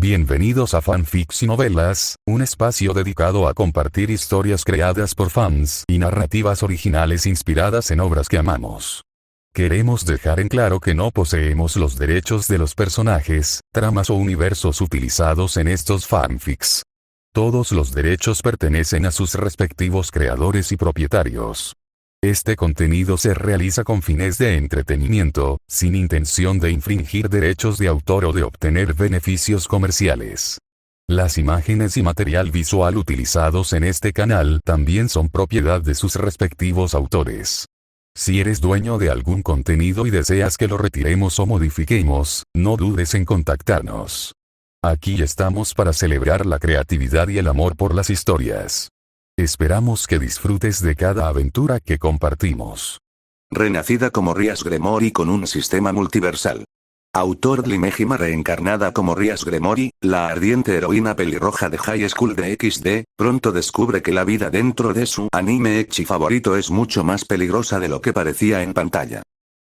Bienvenidos a Fanfics y Novelas, un espacio dedicado a compartir historias creadas por fans y narrativas originales inspiradas en obras que amamos. Queremos dejar en claro que no poseemos los derechos de los personajes, tramas o universos utilizados en estos fanfics. Todos los derechos pertenecen a sus respectivos creadores y propietarios. Este contenido se realiza con fines de entretenimiento, sin intención de infringir derechos de autor o de obtener beneficios comerciales. Las imágenes y material visual utilizados en este canal también son propiedad de sus respectivos autores. Si eres dueño de algún contenido y deseas que lo retiremos o modifiquemos, no dudes en contactarnos. Aquí estamos para celebrar la creatividad y el amor por las historias. Esperamos que disfrutes de cada aventura que compartimos. Renacida como Rias Gremory con un sistema multiversal. Autor Dlimejima reencarnada como Rias Gremory, la ardiente heroína pelirroja de High School de XD, pronto descubre que la vida dentro de su anime ecchi favorito es mucho más peligrosa de lo que parecía en pantalla.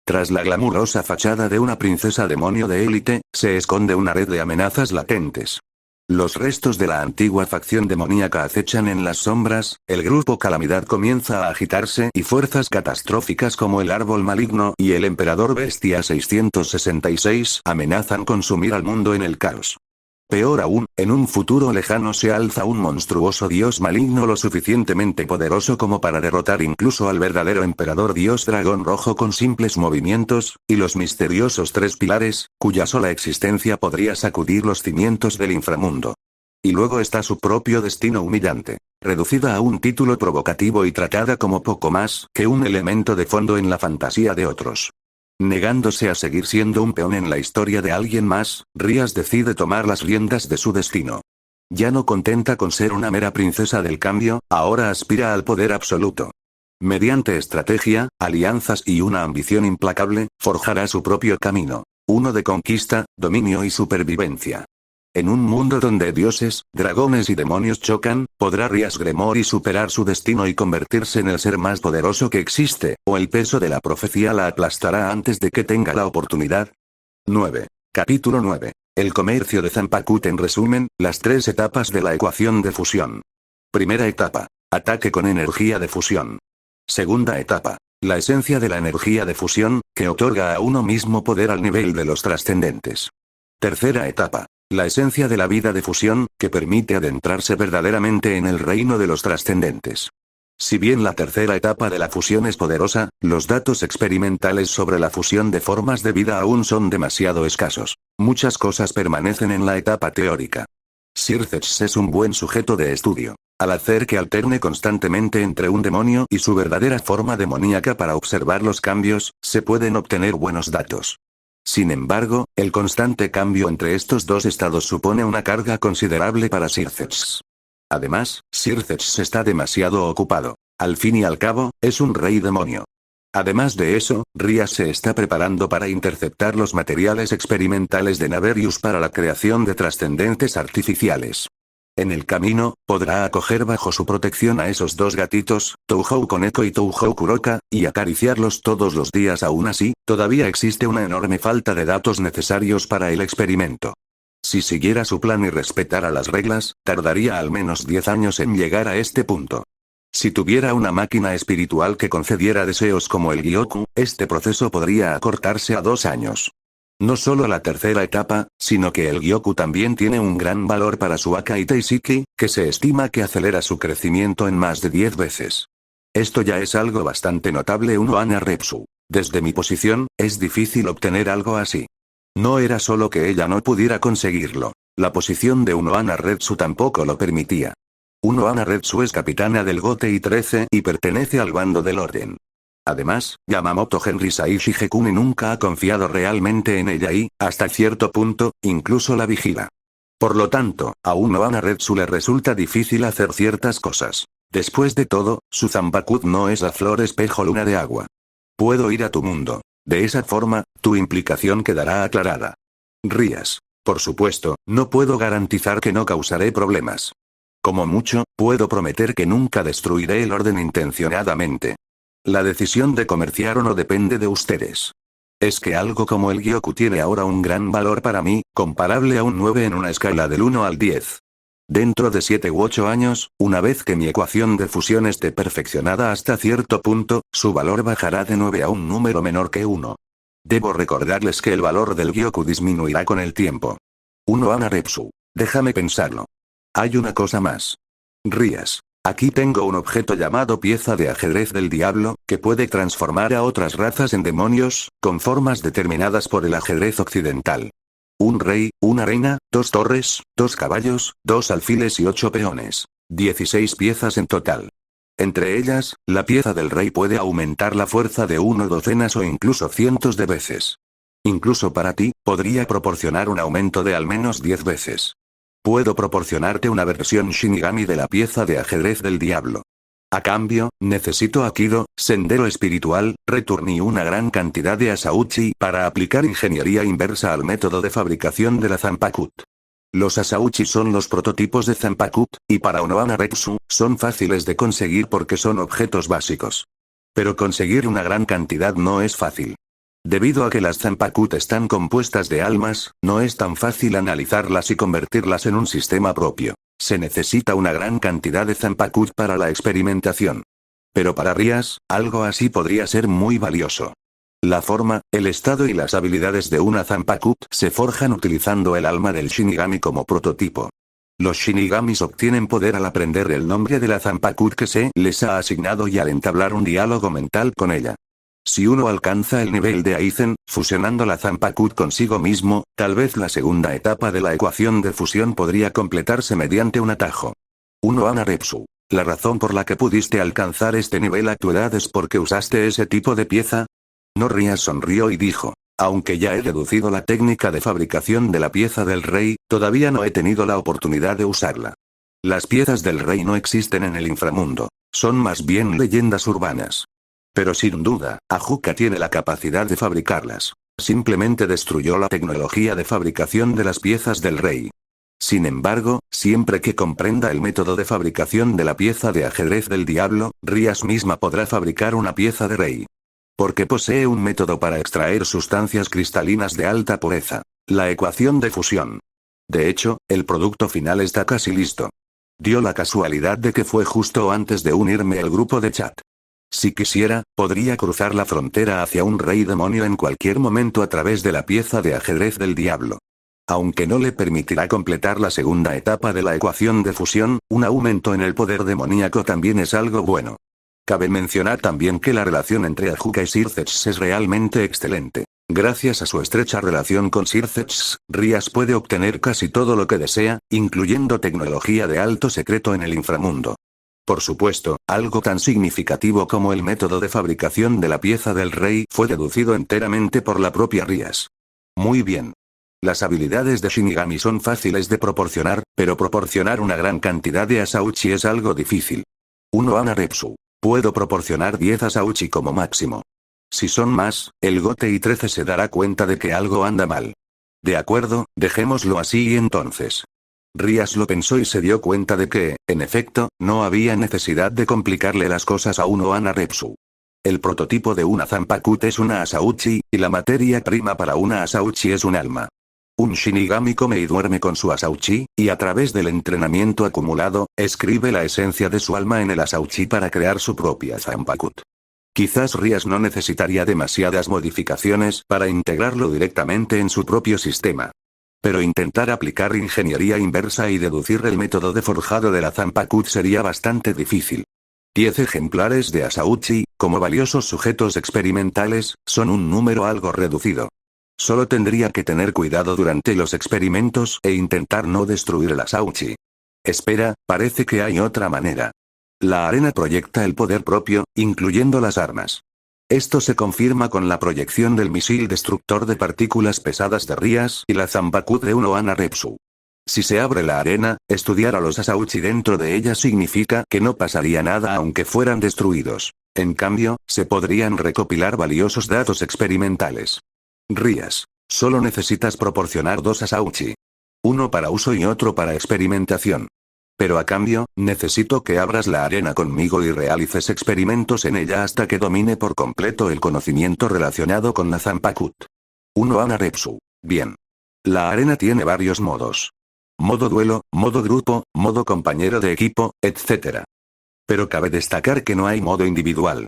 Tras la glamurosa fachada de una princesa demonio de élite, se esconde una red de amenazas latentes. Los restos de la antigua facción demoníaca acechan en las sombras, el grupo Calamidad comienza a agitarse y fuerzas catastróficas como el Árbol Maligno y el Emperador Bestia 666 amenazan con sumir al mundo en el caos. Peor aún, en un futuro lejano se alza un monstruoso dios maligno lo suficientemente poderoso como para derrotar incluso al verdadero emperador dios dragón rojo con simples movimientos, y los misteriosos tres pilares, cuya sola existencia podría sacudir los cimientos del inframundo. Y luego está su propio destino humillante, reducida a un título provocativo y tratada como poco más que un elemento de fondo en la fantasía de otros. Negándose a seguir siendo un peón en la historia de alguien más, Rias decide tomar las riendas de su destino. Ya no contenta con ser una mera princesa del cambio, ahora aspira al poder absoluto. Mediante estrategia, alianzas y una ambición implacable, forjará su propio camino, uno de conquista, dominio y supervivencia. En un mundo donde dioses, dragones y demonios chocan, ¿podrá Rias Gremory superar su destino y convertirse en el ser más poderoso que existe, o el peso de la profecía la aplastará antes de que tenga la oportunidad? 9. Capítulo 9. El comercio de Zanpakuto. En resumen, las tres etapas de la ecuación de fusión. Primera etapa. Ataque con energía de fusión. Segunda etapa. La esencia de la energía de fusión, que otorga a uno mismo poder al nivel de los trascendentes. Tercera etapa. La esencia de la vida de fusión, que permite adentrarse verdaderamente en el reino de los trascendentes. Si bien la tercera etapa de la fusión es poderosa, los datos experimentales sobre la fusión de formas de vida aún son demasiado escasos. Muchas cosas permanecen en la etapa teórica. Sircex es un buen sujeto de estudio. Al hacer que alterne constantemente entre un demonio y su verdadera forma demoníaca para observar los cambios, se pueden obtener buenos datos. Sin embargo, el constante cambio entre estos dos estados supone una carga considerable para Sircex. Además, Sircex está demasiado ocupado. Al fin y al cabo, es un rey demonio. Además de eso, Rias se está preparando para interceptar los materiales experimentales de Naverius para la creación de trascendentes artificiales. En el camino, podrá acoger bajo su protección a esos dos gatitos, Touhou Koneko y Touhou Kuroka, y acariciarlos todos los días. Aún así, todavía existe una enorme falta de datos necesarios para el experimento. Si siguiera su plan y respetara las reglas, tardaría al menos 10 años en llegar a este punto. Si tuviera una máquina espiritual que concediera deseos como el Gyoku, este proceso podría acortarse a 2 años. No solo la tercera etapa, sino que el Gyoku también tiene un gran valor para su Akai Teishiki, que se estima que acelera su crecimiento en más de 10 veces. Esto ya es algo bastante notable. Unohana Repsu. Desde mi posición, es difícil obtener algo así. No era solo que ella no pudiera conseguirlo. La posición de Unohana Repsu tampoco lo permitía. Unohana Repsu es capitana del Gotei 13 y pertenece al bando del orden. Además, Yamamoto Henry Saishi Gekune nunca ha confiado realmente en ella y, hasta cierto punto, incluso la vigila. Por lo tanto, a Unohana Repsu le resulta difícil hacer ciertas cosas. Después de todo, su Zanpakuto no es la flor espejo luna de agua. Puedo ir a tu mundo. De esa forma, tu implicación quedará aclarada. Rias. Por supuesto, no puedo garantizar que no causaré problemas. Como mucho, puedo prometer que nunca destruiré el orden intencionadamente. La decisión de comerciar o no depende de ustedes. Es que algo como el Gyoku tiene ahora un gran valor para mí, comparable a un 9 en una escala del 1 al 10. Dentro de 7 u 8 años, una vez que mi ecuación de fusión esté perfeccionada hasta cierto punto, su valor bajará de 9 a un número menor que 1. Debo recordarles que el valor del Gyoku disminuirá con el tiempo. 1 Anarepsu. Déjame pensarlo. Hay una cosa más. Rías. Aquí tengo un objeto llamado pieza de ajedrez del diablo, que puede transformar a otras razas en demonios, con formas determinadas por el ajedrez occidental. Un rey, una reina, 2 torres, 2 caballos, 2 alfiles y 8 peones. 16 piezas en total. Entre ellas, la pieza del rey puede aumentar la fuerza de 1 docenas o incluso cientos de veces. Incluso para ti, podría proporcionar un aumento de al menos 10 veces. Puedo proporcionarte una versión Shinigami de la pieza de ajedrez del diablo. A cambio, necesito Aikido, sendero espiritual, return y una gran cantidad de Asauchi para aplicar ingeniería inversa al método de fabricación de la Zanpakuto. Los Asauchi son los prototipos de Zanpakuto, y para Unohana Repsu, son fáciles de conseguir porque son objetos básicos. Pero conseguir una gran cantidad no es fácil. Debido a que las Zanpakuto están compuestas de almas, no es tan fácil analizarlas y convertirlas en un sistema propio. Se necesita una gran cantidad de Zanpakuto para la experimentación. Pero para Rías, algo así podría ser muy valioso. La forma, el estado y las habilidades de una Zanpakuto se forjan utilizando el alma del Shinigami como prototipo. Los Shinigamis obtienen poder al aprender el nombre de la Zanpakuto que se les ha asignado y al entablar un diálogo mental con ella. Si uno alcanza el nivel de Aizen, fusionando la Zanpakuto consigo mismo, tal vez la segunda etapa de la ecuación de fusión podría completarse mediante un atajo. 1 Anarepsu. La razón por la que pudiste alcanzar este nivel a tu edad es porque usaste ese tipo de pieza. No Rías sonrió y dijo, aunque ya he deducido la técnica de fabricación de la pieza del rey, todavía no he tenido la oportunidad de usarla. Las piezas del rey no existen en el inframundo, son más bien leyendas urbanas. Pero sin duda, Ajuka tiene la capacidad de fabricarlas. Simplemente destruyó la tecnología de fabricación de las piezas del rey. Sin embargo, siempre que comprenda el método de fabricación de la pieza de ajedrez del diablo, Rías misma podrá fabricar una pieza de rey. Porque posee un método para extraer sustancias cristalinas de alta pureza. La ecuación de fusión. De hecho, el producto final está casi listo. Dio la casualidad de que fue justo antes de unirme al grupo de chat. Si quisiera, podría cruzar la frontera hacia un rey demonio en cualquier momento a través de la pieza de ajedrez del diablo. Aunque no le permitirá completar la segunda etapa de la ecuación de fusión, un aumento en el poder demoníaco también es algo bueno. Cabe mencionar también que la relación entre Ajuka y Circex es realmente excelente. Gracias a su estrecha relación con Circex, Rías puede obtener casi todo lo que desea, incluyendo tecnología de alto secreto en el inframundo. Por supuesto, algo tan significativo como el método de fabricación de la pieza del rey fue deducido enteramente por la propia Rías. Muy bien. Las habilidades de Shinigami son fáciles de proporcionar, pero proporcionar una gran cantidad de Asauchi es algo difícil. 1 Anarepsu. Puedo proporcionar 10 Asauchi como máximo. Si son más, el Gotei 13 se dará cuenta de que algo anda mal. De acuerdo, dejémoslo así y entonces. Rías lo pensó y se dio cuenta de que, en efecto, no había necesidad de complicarle las cosas a 1 Anarepsu. El prototipo de una Zanpakuto es una Asauchi, y la materia prima para una Asauchi es un alma. Un Shinigami come y duerme con su Asauchi, y a través del entrenamiento acumulado, escribe la esencia de su alma en el Asauchi para crear su propia Zanpakuto. Quizás Rías no necesitaría demasiadas modificaciones para integrarlo directamente en su propio sistema. Pero intentar aplicar ingeniería inversa y deducir el método de forjado de la Zanpakuto sería bastante difícil. 10 ejemplares de Asauchi, como valiosos sujetos experimentales, son un número algo reducido. Solo tendría que tener cuidado durante los experimentos e intentar no destruir el Asauchi. Espera, parece que hay otra manera. La arena proyecta el poder propio, incluyendo las armas. Esto se confirma con la proyección del misil destructor de partículas pesadas de Rías y la Zanpakuto de 1 Anarepsu. Si se abre la arena, estudiar a los Asauchi dentro de ella significa que no pasaría nada aunque fueran destruidos. En cambio, se podrían recopilar valiosos datos experimentales. Rías, solo necesitas proporcionar 2 Asauchi. Uno para uso y otro para experimentación. Pero a cambio, necesito que abras la arena conmigo y realices experimentos en ella hasta que domine por completo el conocimiento relacionado con la Zanpakuth. 1 Ana Repsu. Bien. La arena tiene varios modos. Modo duelo, modo grupo, modo compañero de equipo, etc. Pero cabe destacar que no hay modo individual.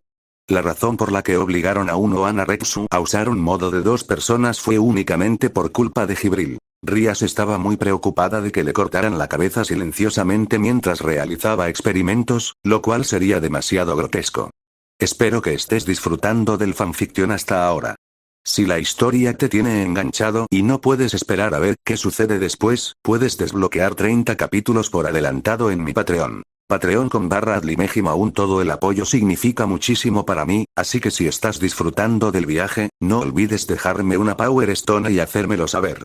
La razón por la que obligaron a 1 Ana Repsu a usar un modo de 2 personas fue únicamente por culpa de Jibril. Rias estaba muy preocupada de que le cortaran la cabeza silenciosamente mientras realizaba experimentos, lo cual sería demasiado grotesco. Espero que estés disfrutando del fanfiction hasta ahora. Si la historia te tiene enganchado y no puedes esperar a ver qué sucede después, puedes desbloquear 30 capítulos por adelantado en mi Patreon. Patreon.com/adlimejim. Aún todo el apoyo significa muchísimo para mí, así que si estás disfrutando del viaje, no olvides dejarme una Power Stone y hacérmelo saber.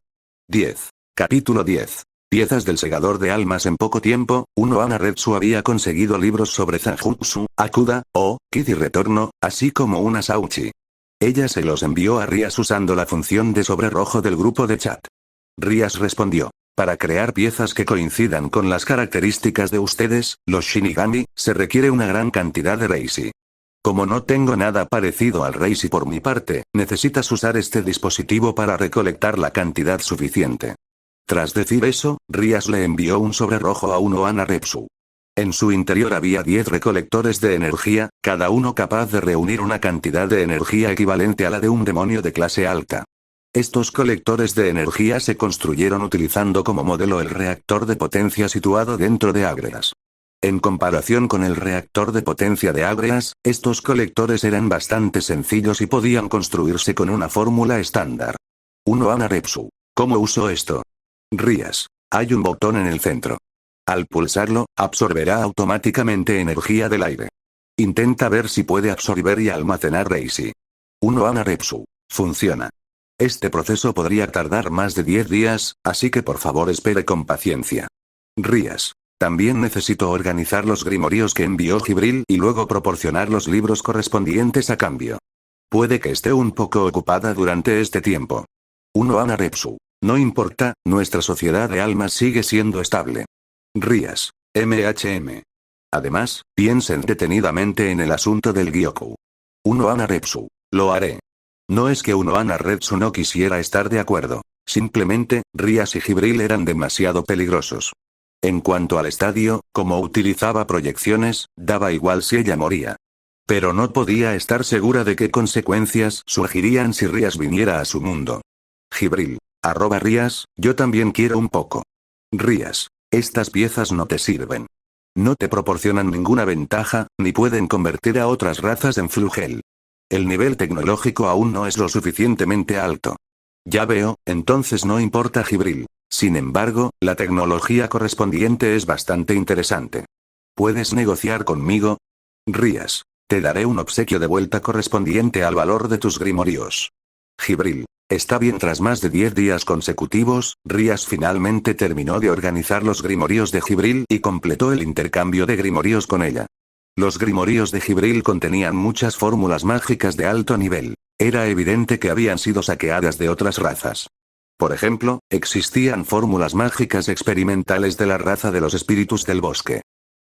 10. Capítulo 10. Piezas del segador de almas. En poco tiempo, 1 Ana Repsu había conseguido libros sobre Zanjutsu, Akuda, O, Kid y Retorno, así como una Sauchi. Ella se los envió a Rias usando la función de sobre rojo del grupo de chat. Rias respondió: para crear piezas que coincidan con las características de ustedes, los Shinigami, se requiere una gran cantidad de Reishi. Como no tengo nada parecido al Reishi por mi parte, necesitas usar este dispositivo para recolectar la cantidad suficiente. Tras decir eso, Rias le envió un sobre rojo a 1 Ana Repsu. En su interior había 10 recolectores de energía, cada uno capaz de reunir una cantidad de energía equivalente a la de un demonio de clase alta. Estos colectores de energía se construyeron utilizando como modelo el reactor de potencia situado dentro de Agreas. En comparación con el reactor de potencia de Agreas, estos colectores eran bastante sencillos y podían construirse con una fórmula estándar. 1 Ana Repsu. ¿Cómo uso esto? Rias. Hay un botón en el centro. Al pulsarlo, absorberá automáticamente energía del aire. Intenta ver si puede absorber y almacenar Reishi. 1 Ana Repsu. Funciona. Este proceso podría tardar más de 10 días, así que por favor espere con paciencia. Rias. También necesito organizar los grimorios que envió Jibril y luego proporcionar los libros correspondientes a cambio. Puede que esté un poco ocupada durante este tiempo. 1 Ana Repsu. No importa, nuestra sociedad de almas sigue siendo estable. Rias. MHM. Además, piensen detenidamente en el asunto del Gyoku. 1 Ana Repsu. Lo haré. No es que 1 Ana Repsu no quisiera estar de acuerdo. Simplemente, Rias y Jibril eran demasiado peligrosos. En cuanto al estadio, como utilizaba proyecciones, daba igual si ella moría. Pero no podía estar segura de qué consecuencias surgirían si Rias viniera a su mundo. Jibril. @Rias, yo también quiero un poco. Rias. Estas piezas no te sirven. No te proporcionan ninguna ventaja, ni pueden convertir a otras razas en Flugel. El nivel tecnológico aún no es lo suficientemente alto. Ya veo, entonces no importa Jibril. Sin embargo, la tecnología correspondiente es bastante interesante. ¿Puedes negociar conmigo? Rias. Te daré un obsequio de vuelta correspondiente al valor de tus grimorios. Jibril. Está bien. Tras más de 10 días consecutivos, Rias finalmente terminó de organizar los grimorios de Jibril y completó el intercambio de grimorios con ella. Los grimorios de Jibril contenían muchas fórmulas mágicas de alto nivel. Era evidente que habían sido saqueadas de otras razas. Por ejemplo, existían fórmulas mágicas experimentales de la raza de los espíritus del bosque.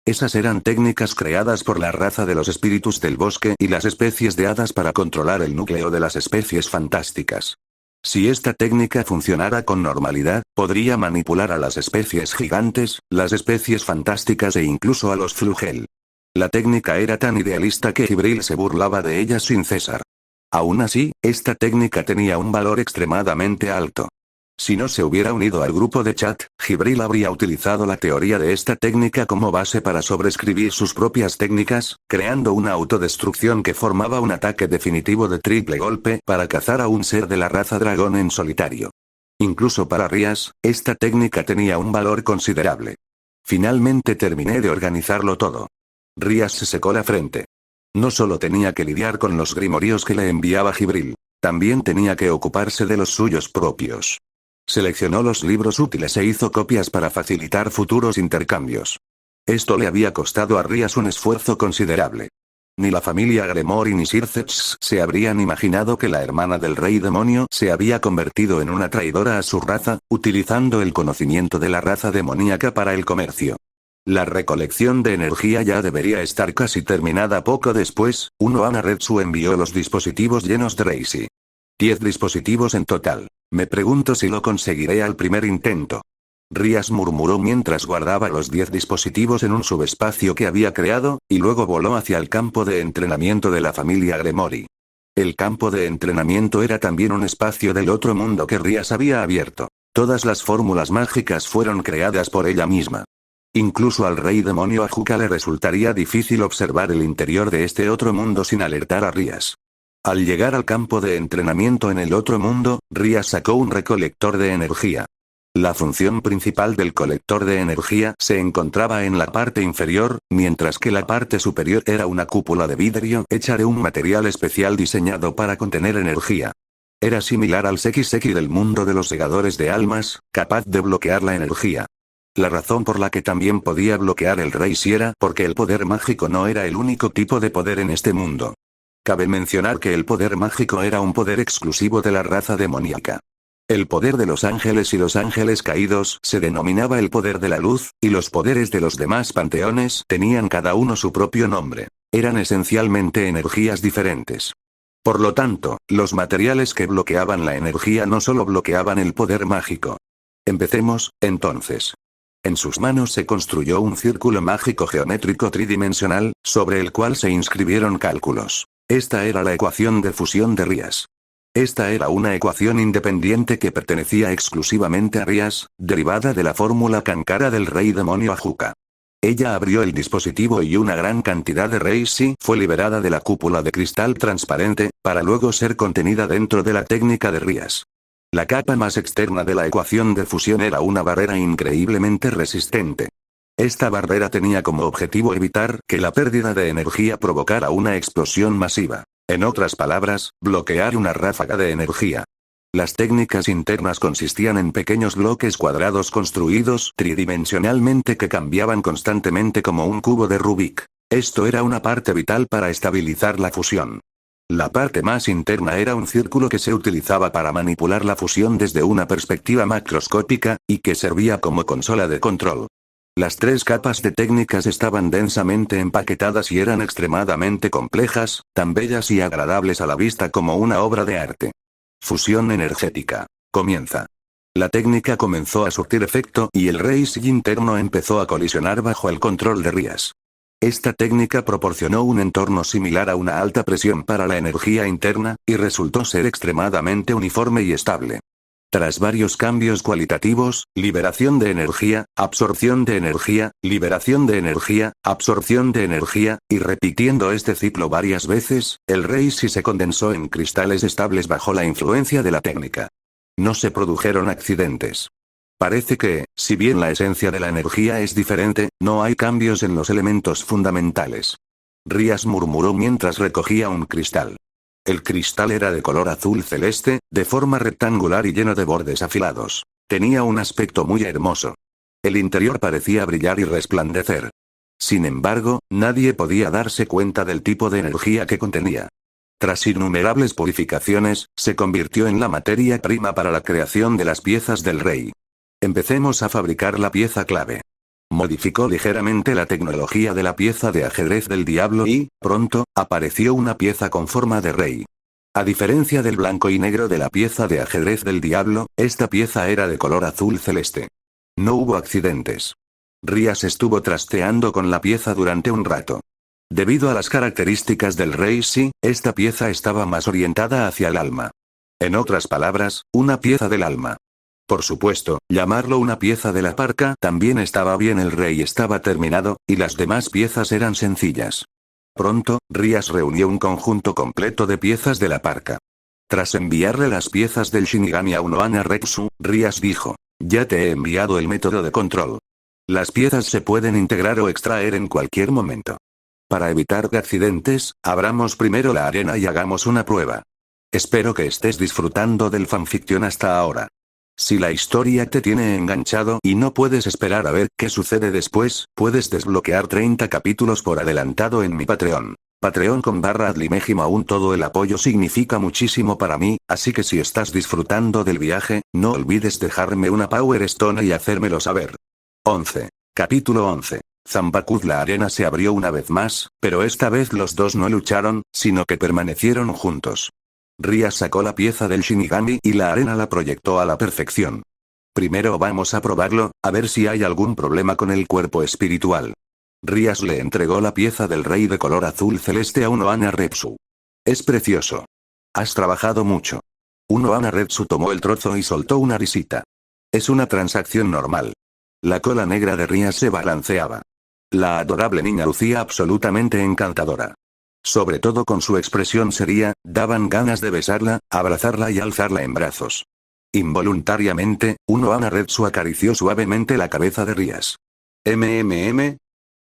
Esas eran técnicas creadas por la raza de los espíritus del bosque y las especies de hadas para controlar el núcleo de las especies fantásticas. Si esta técnica funcionara con normalidad, podría manipular a las especies gigantes, las especies fantásticas e incluso a los Flugel. La técnica era tan idealista que Jibril se burlaba de ella sin cesar. Aún así, esta técnica tenía un valor extremadamente alto. Si no se hubiera unido al grupo de chat, Jibril habría utilizado la teoría de esta técnica como base para sobreescribir sus propias técnicas, creando una autodestrucción que formaba un ataque definitivo de triple golpe para cazar a un ser de la raza dragón en solitario. Incluso para Rias, esta técnica tenía un valor considerable. Finalmente terminé de organizarlo todo. Rias se secó la frente. No solo tenía que lidiar con los grimorios que le enviaba Jibril, también tenía que ocuparse de los suyos propios. Seleccionó los libros útiles e hizo copias para facilitar futuros intercambios. Esto le había costado a Rias un esfuerzo considerable. Ni la familia Gremori ni Circeps se habrían imaginado que la hermana del rey demonio se había convertido en una traidora a su raza, utilizando el conocimiento de la raza demoníaca para el comercio. La recolección de energía ya debería estar casi terminada. Poco después, Unohana Retsu envió los dispositivos llenos de Reishi. 10 dispositivos en total. Me pregunto si lo conseguiré al primer intento. Rías murmuró mientras guardaba los 10 dispositivos en un subespacio que había creado, y luego voló hacia el campo de entrenamiento de la familia Gremory. El campo de entrenamiento era también un espacio del otro mundo que Rías había abierto. Todas las fórmulas mágicas fueron creadas por ella misma. Incluso al rey demonio Ajuka le resultaría difícil observar el interior de este otro mundo sin alertar a Rías. Al llegar al campo de entrenamiento en el otro mundo, Rías sacó un recolector de energía. La función principal del colector de energía se encontraba en la parte inferior, mientras que la parte superior era una cúpula de vidrio hecha de un material especial diseñado para contener energía. Era similar al Sekiseki del mundo de los segadores de almas, capaz de bloquear la energía. La razón por la que también podía bloquear el Reishi era porque el poder mágico no era el único tipo de poder en este mundo. Cabe mencionar que el poder mágico era un poder exclusivo de la raza demoníaca. El poder de los ángeles y los ángeles caídos se denominaba el poder de la luz, y los poderes de los demás panteones tenían cada uno su propio nombre. Eran esencialmente energías diferentes. Por lo tanto, los materiales que bloqueaban la energía no solo bloqueaban el poder mágico. Empecemos, entonces. En sus manos se construyó un círculo mágico geométrico tridimensional, sobre el cual se inscribieron cálculos. Esta era la ecuación de fusión de Rías. Esta era una ecuación independiente que pertenecía exclusivamente a Rías, derivada de la fórmula Kankara del rey demonio Ajuka. Ella abrió el dispositivo y una gran cantidad de Reishi fue liberada de la cúpula de cristal transparente, para luego ser contenida dentro de la técnica de Rías. La capa más externa de la ecuación de fusión era una barrera increíblemente resistente. Esta barrera tenía como objetivo evitar que la pérdida de energía provocara una explosión masiva. En otras palabras, bloquear una ráfaga de energía. Las técnicas internas consistían en pequeños bloques cuadrados construidos tridimensionalmente que cambiaban constantemente como un cubo de Rubik. Esto era una parte vital para estabilizar la fusión. La parte más interna era un círculo que se utilizaba para manipular la fusión desde una perspectiva macroscópica, y que servía como consola de control. Las 3 capas de técnicas estaban densamente empaquetadas y eran extremadamente complejas, tan bellas y agradables a la vista como una obra de arte. Fusión energética. Comienza. La técnica comenzó a surtir efecto y el Reishi interno empezó a colisionar bajo el control de Rías. Esta técnica proporcionó un entorno similar a una alta presión para la energía interna, y resultó ser extremadamente uniforme y estable. Tras varios cambios cualitativos, liberación de energía, absorción de energía, liberación de energía, absorción de energía, y repitiendo este ciclo varias veces, el Reishi se condensó en cristales estables bajo la influencia de la técnica. No se produjeron accidentes. Parece que, si bien la esencia de la energía es diferente, no hay cambios en los elementos fundamentales. Rías murmuró mientras recogía un cristal. El cristal era de color azul celeste, de forma rectangular y lleno de bordes afilados. Tenía un aspecto muy hermoso. El interior parecía brillar y resplandecer. Sin embargo, nadie podía darse cuenta del tipo de energía que contenía. Tras innumerables purificaciones, se convirtió en la materia prima para la creación de las piezas del rey. Empecemos a fabricar la pieza clave. Modificó ligeramente la tecnología de la pieza de ajedrez del diablo y, pronto, apareció una pieza con forma de rey. A diferencia del blanco y negro de la pieza de ajedrez del diablo, esta pieza era de color azul celeste. No hubo accidentes. Rías estuvo trasteando con la pieza durante un rato. Debido a las características del Reishi, esta pieza estaba más orientada hacia el alma. En otras palabras, una pieza del alma. Por supuesto, llamarlo una pieza de la parca también estaba bien. El rey estaba terminado, y las demás piezas eran sencillas. Pronto, Rías reunió un conjunto completo de piezas de la parca. Tras enviarle las piezas del Shinigami a Unohana Retsu, Rías dijo: ya te he enviado el método de control. Las piezas se pueden integrar o extraer en cualquier momento. Para evitar accidentes, abramos primero la arena y hagamos una prueba. Espero que estés disfrutando del fanfiction hasta ahora. Si la historia te tiene enganchado y no puedes esperar a ver qué sucede después, puedes desbloquear 30 capítulos por adelantado en mi Patreon. Patreon.com/adlimejima. Aún todo el apoyo significa muchísimo para mí, así que si estás disfrutando del viaje, no olvides dejarme una Power Stone y hacérmelo saber. 11. Capítulo 11. Zanpakuth la arena se abrió una vez más, pero esta vez los dos no lucharon, sino que permanecieron juntos. Rías sacó la pieza del Shinigami y la arena la proyectó a la perfección. Primero vamos a probarlo, a ver si hay algún problema con el cuerpo espiritual. Rías le entregó la pieza del rey de color azul celeste a Unohana Repsu. Es precioso. Has trabajado mucho. Unohana Repsu tomó el trozo y soltó una risita. Es una transacción normal. La cola negra de Rías se balanceaba. La adorable niña lucía absolutamente encantadora. Sobre todo con su expresión seria, daban ganas de besarla, abrazarla y alzarla en brazos. Involuntariamente, Unohana Repsu acarició suavemente la cabeza de Rías. «¿MMM?»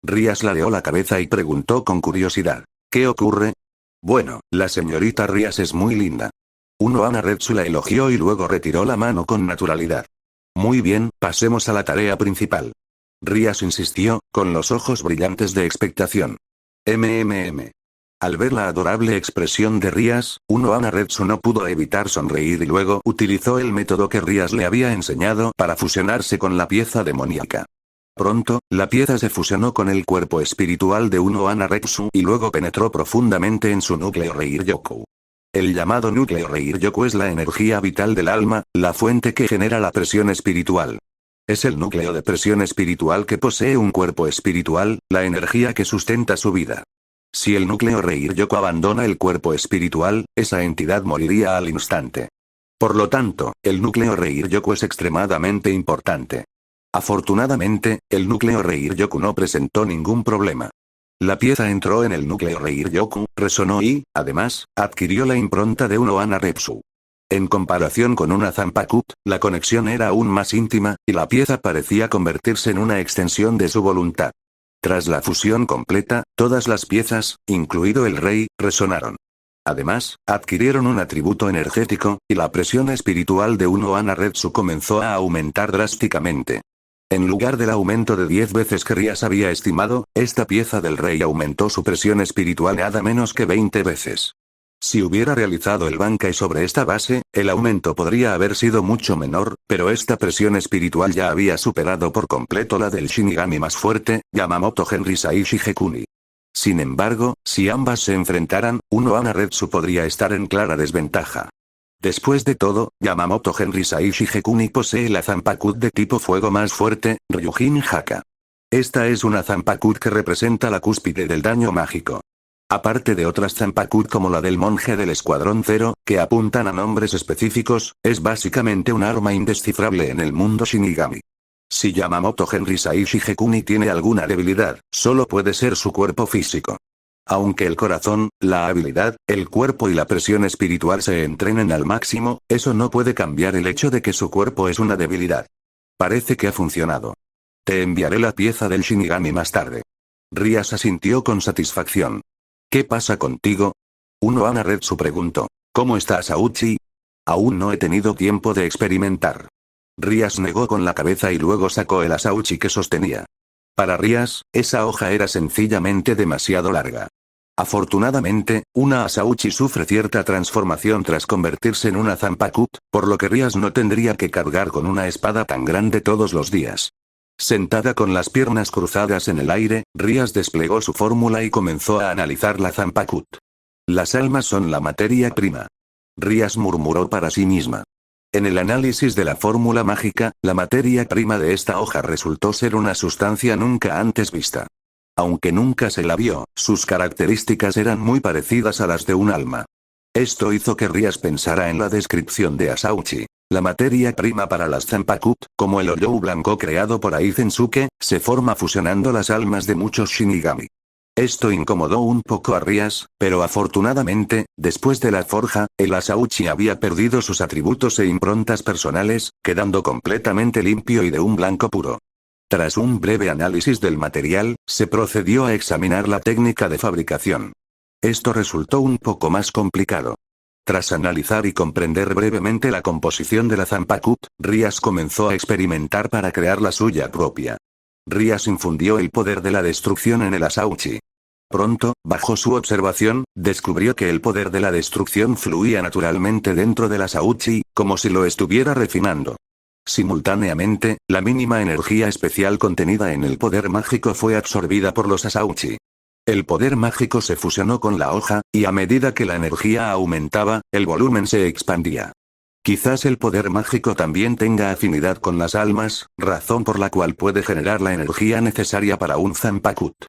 Rías ladeó la cabeza y preguntó con curiosidad. «¿Qué ocurre?» «Bueno, la señorita Rías es muy linda». Unohana Repsu la elogió y luego retiró la mano con naturalidad. «Muy bien, pasemos a la tarea principal». Rías insistió, con los ojos brillantes de expectación. «MMM». Al ver la adorable expresión de Rías, Unohana Repsu no pudo evitar sonreír y luego utilizó el método que Rías le había enseñado para fusionarse con la pieza demoníaca. Pronto, la pieza se fusionó con el cuerpo espiritual de Unohana Repsu y luego penetró profundamente en su núcleo Reiryoku. El llamado núcleo Reiryoku es la energía vital del alma, la fuente que genera la presión espiritual. Es el núcleo de presión espiritual que posee un cuerpo espiritual, la energía que sustenta su vida. Si el núcleo Reiryoku abandona el cuerpo espiritual, esa entidad moriría al instante. Por lo tanto, el núcleo Reiryoku es extremadamente importante. Afortunadamente, el núcleo Reiryoku no presentó ningún problema. La pieza entró en el núcleo Reiryoku, resonó y, además, adquirió la impronta de Unohana Repsu. En comparación con una Zanpakuth, la conexión era aún más íntima, y la pieza parecía convertirse en una extensión de su voluntad. Tras la fusión completa, todas las piezas, incluido el rey, resonaron. Además, adquirieron un atributo energético, y la presión espiritual de Unohana Repsu comenzó a aumentar drásticamente. En lugar del aumento de 10 veces que Rías había estimado, esta pieza del rey aumentó su presión espiritual nada menos que 20 veces. Si hubiera realizado el Bankai sobre esta base, el aumento podría haber sido mucho menor, pero esta presión espiritual ya había superado por completo la del Shinigami más fuerte, Yamamoto Henrisai Shigekuni. Sin embargo, si ambas se enfrentaran, Unohana Repsu podría estar en clara desventaja. Después de todo, Yamamoto Henrisai Shigekuni posee la Zanpakuth de tipo fuego más fuerte, Ryujin Haka. Esta es una Zanpakuth que representa la cúspide del daño mágico. Aparte de otras Zanpakuth como la del monje del Escuadrón Cero, que apuntan a nombres específicos, es básicamente un arma indescifrable en el mundo Shinigami. Si Yamamoto Henrisai Shigekuni tiene alguna debilidad, solo puede ser su cuerpo físico. Aunque el corazón, la habilidad, el cuerpo y la presión espiritual se entrenen al máximo, eso no puede cambiar el hecho de que su cuerpo es una debilidad. Parece que ha funcionado. Te enviaré la pieza del Shinigami más tarde. Rías asintió con satisfacción. ¿Qué pasa contigo? Unohana Repsu preguntó. ¿Cómo estás, Auchi? Aún no he tenido tiempo de experimentar. Rías negó con la cabeza y luego sacó el asauchi que sostenía. Para Rías, esa hoja era sencillamente demasiado larga. Afortunadamente, una asauchi sufre cierta transformación tras convertirse en una Zanpakuth, por lo que Rías no tendría que cargar con una espada tan grande todos los días. Sentada con las piernas cruzadas en el aire, Rías desplegó su fórmula y comenzó a analizar la Zanpakuth. Las almas son la materia prima. Rías murmuró para sí misma. En el análisis de la fórmula mágica, la materia prima de esta hoja resultó ser una sustancia nunca antes vista. Aunque nunca se la vio, sus características eran muy parecidas a las de un alma. Esto hizo que Rías pensara en la descripción de Asauchi. La materia prima para las Zanpakuth, como el Oyou blanco creado por Aizensuke, se forma fusionando las almas de muchos Shinigami. Esto incomodó un poco a Rías, pero afortunadamente, después de la forja, el asauchi había perdido sus atributos e improntas personales, quedando completamente limpio y de un blanco puro. Tras un breve análisis del material, se procedió a examinar la técnica de fabricación. Esto resultó un poco más complicado. Tras analizar y comprender brevemente la composición de la Zanpakuth, Rías comenzó a experimentar para crear la suya propia. Rías infundió el poder de la destrucción en el asauchi. Pronto, bajo su observación, descubrió que el poder de la destrucción fluía naturalmente dentro del asauchi, como si lo estuviera refinando. Simultáneamente, la mínima energía especial contenida en el poder mágico fue absorbida por los Asauchi. El poder mágico se fusionó con la hoja, y a medida que la energía aumentaba, el volumen se expandía. Quizás el poder mágico también tenga afinidad con las almas, razón por la cual puede generar la energía necesaria para un Zanpakuth.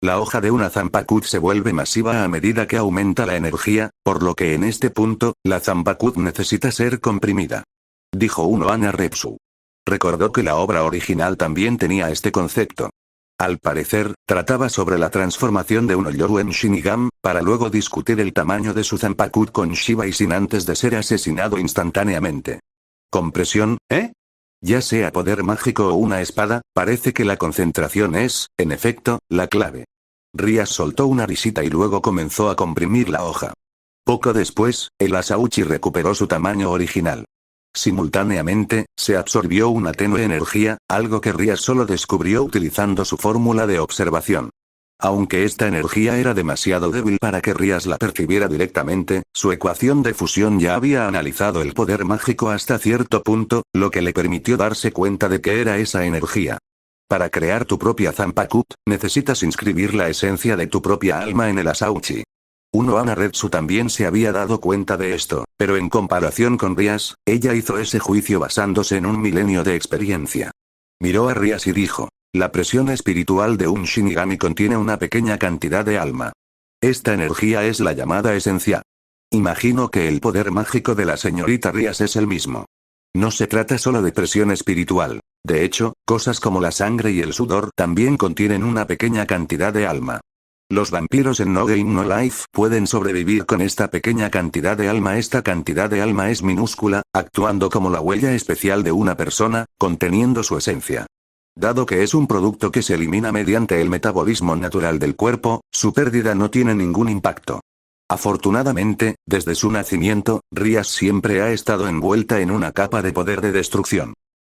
La hoja de una Zanpakuth se vuelve masiva a medida que aumenta la energía, por lo que en este punto, la Zanpakuth necesita ser comprimida. Dijo Unohana Repsu. Recordó que la obra original también tenía este concepto. Al parecer, trataba sobre la transformación de un Yoru en Shinigami, para luego discutir el tamaño de su Zanpakuth con Shiba y Sin antes de ser asesinado instantáneamente. ¿Compresión, eh? Ya sea poder mágico o una espada, parece que la concentración es, en efecto, la clave. Rias soltó una risita y luego comenzó a comprimir la hoja. Poco después, el Asauchi recuperó su tamaño original. Simultáneamente, se absorbió una tenue energía, algo que Rias solo descubrió utilizando su fórmula de observación. Aunque esta energía era demasiado débil para que Rias la percibiera directamente, su ecuación de fusión ya había analizado el poder mágico hasta cierto punto, lo que le permitió darse cuenta de que era esa energía. Para crear tu propia Zanpakuth, necesitas inscribir la esencia de tu propia alma en el Asauchi. Unohana Retsu también se había dado cuenta de esto, pero en comparación con Rias, ella hizo ese juicio basándose en un milenio de experiencia. Miró a Rias y dijo, la presión espiritual de un Shinigami contiene una pequeña cantidad de alma. Esta energía es la llamada esencia. Imagino que el poder mágico de la señorita Rias es el mismo. No se trata solo de presión espiritual. De hecho, cosas como la sangre y el sudor también contienen una pequeña cantidad de alma. Los vampiros en No Game No Life pueden sobrevivir con esta pequeña cantidad de alma. Esta cantidad de alma es minúscula, actuando como la huella especial de una persona, conteniendo su esencia. Dado que es un producto que se elimina mediante el metabolismo natural del cuerpo, su pérdida no tiene ningún impacto. Afortunadamente, desde su nacimiento, Rias siempre ha estado envuelta en una capa de poder de destrucción.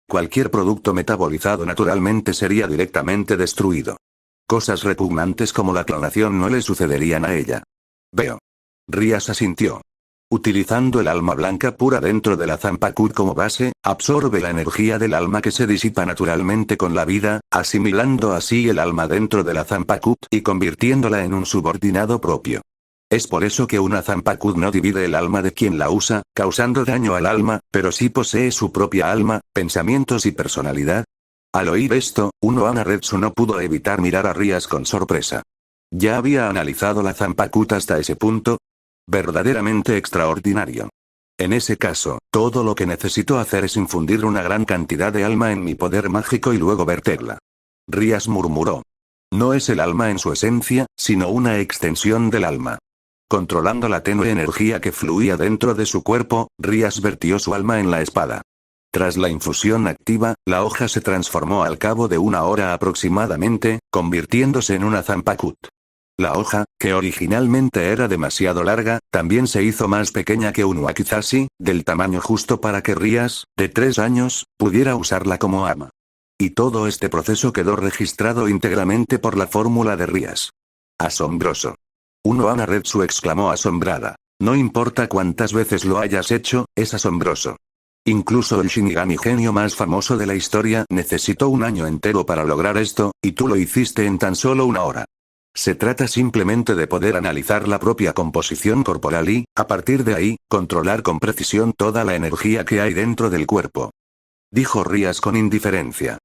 Cualquier producto metabolizado naturalmente sería directamente destruido. Cosas repugnantes como la clonación no le sucederían a ella. Veo. Rias asintió. Utilizando el alma blanca pura dentro de la Zanpakuth como base, absorbe la energía del alma que se disipa naturalmente con la vida, asimilando así el alma dentro de la Zanpakuth y convirtiéndola en un subordinado propio. Es por eso que una Zanpakuth no divide el alma de quien la usa, causando daño al alma, pero sí posee su propia alma, pensamientos y personalidad. Al oír esto, Unohana Retsu no pudo evitar mirar a Rias con sorpresa. ¿Ya había analizado la Zanpakuth hasta ese punto? Verdaderamente extraordinario. En ese caso, todo lo que necesito hacer es infundir una gran cantidad de alma en mi poder mágico y luego verterla. Rias murmuró. No es el alma en su esencia, sino una extensión del alma. Controlando la tenue energía que fluía dentro de su cuerpo, Rias vertió su alma en la espada. Tras la infusión activa, la hoja se transformó al cabo de una hora aproximadamente, convirtiéndose en una Zanpakuth. La hoja, que originalmente era demasiado larga, también se hizo más pequeña que un wakizashi, del tamaño justo para que Rias, de 3 años, pudiera usarla como ama. Y todo este proceso quedó registrado íntegramente por la fórmula de Rias. Asombroso. Unohana Retsu exclamó asombrada. No importa cuántas veces lo hayas hecho, es asombroso. Incluso el Shinigami genio más famoso de la historia necesitó un año entero para lograr esto, y tú lo hiciste en tan solo una hora. Se trata simplemente de poder analizar la propia composición corporal y, a partir de ahí, controlar con precisión toda la energía que hay dentro del cuerpo. Dijo Rias con indiferencia.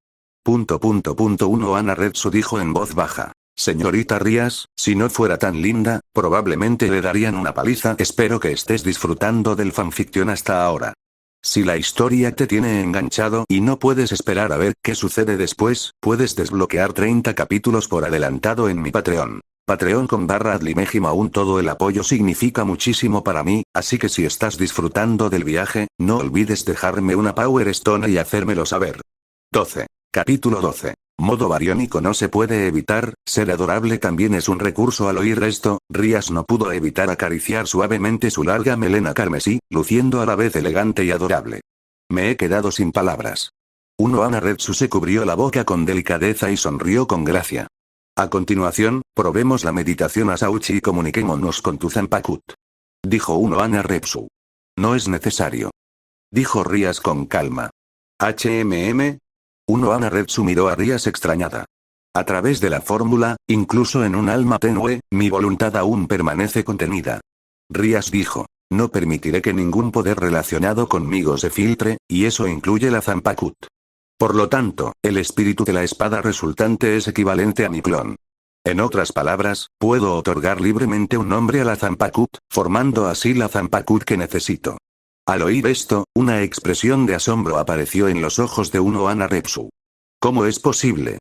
Unohana Retsu dijo en voz baja. Señorita Rias, si no fuera tan linda, probablemente le darían una paliza. Espero que estés disfrutando del fanfiction hasta ahora. Si la historia te tiene enganchado y no puedes esperar a ver qué sucede después, puedes desbloquear 30 capítulos por adelantado en mi Patreon. Patreon.com/adlimejima. Todo el apoyo significa muchísimo para mí, así que si estás disfrutando del viaje, no olvides dejarme una Power Stone y hacérmelo saber. 12. Capítulo 12. Modo bariónico no se puede evitar, ser adorable también es un recurso. Al oír esto, Rias no pudo evitar acariciar suavemente su larga melena carmesí, luciendo a la vez elegante y adorable. Me he quedado sin palabras. Unohana Retsu se cubrió la boca con delicadeza y sonrió con gracia. A continuación, probemos la meditación Asauchi y comuniquémonos con tu Zanpakuth. Dijo Unohana Retsu. No es necesario. Dijo Rias con calma. Uno Anaretsu miró a Rías extrañada. A través de la fórmula, incluso en un alma tenue, mi voluntad aún permanece contenida. Rías dijo. No permitiré que ningún poder relacionado conmigo se filtre, y eso incluye la Zanpakuth. Por lo tanto, el espíritu de la espada resultante es equivalente a mi clon. En otras palabras, puedo otorgar libremente un nombre a la Zanpakuth, formando así la Zanpakuth que necesito. Al oír esto, una expresión de asombro apareció en los ojos de Uno Anaretsu. ¿Cómo es posible?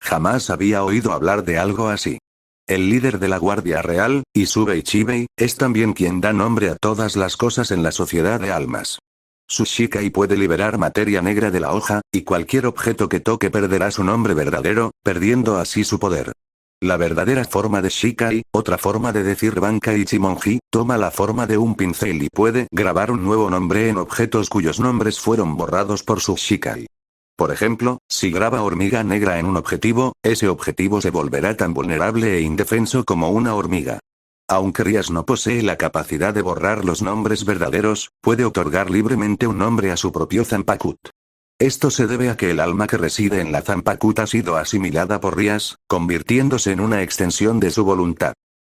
Jamás había oído hablar de algo así. El líder de la Guardia Real, Izube Ichibei, es también quien da nombre a todas las cosas en la sociedad de almas. Su Shikai puede liberar materia negra de la hoja, y cualquier objeto que toque perderá su nombre verdadero, perdiendo así su poder. La verdadera forma de Shikai, otra forma de decir Bankai Ichimonji, toma la forma de un pincel y puede grabar un nuevo nombre en objetos cuyos nombres fueron borrados por su Shikai. Por ejemplo, si graba hormiga negra en un objetivo, ese objetivo se volverá tan vulnerable e indefenso como una hormiga. Aunque Rías no posee la capacidad de borrar los nombres verdaderos, puede otorgar libremente un nombre a su propio Zanpakuth. Esto se debe a que el alma que reside en la Zanpakuth ha sido asimilada por Rías, convirtiéndose en una extensión de su voluntad.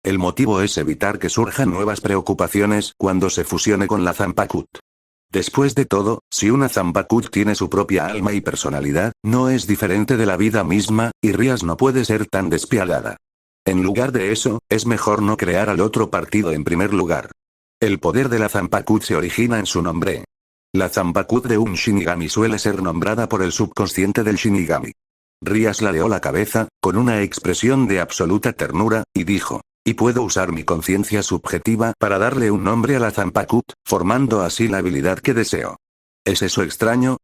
El motivo es evitar que surjan nuevas preocupaciones cuando se fusione con la Zanpakuth. Después de todo, si una Zanpakuth tiene su propia alma y personalidad, no es diferente de la vida misma, y Rías no puede ser tan despiadada. En lugar de eso, es mejor no crear al otro partido en primer lugar. El poder de la Zanpakuth se origina en su nombre. La Zanpakuth de un Shinigami suele ser nombrada por el subconsciente del Shinigami. Rías ladeó la cabeza, con una expresión de absoluta ternura, y dijo. Y puedo usar mi conciencia subjetiva para darle un nombre a la Zanpakuth, formando así la habilidad que deseo. ¿Es eso extraño?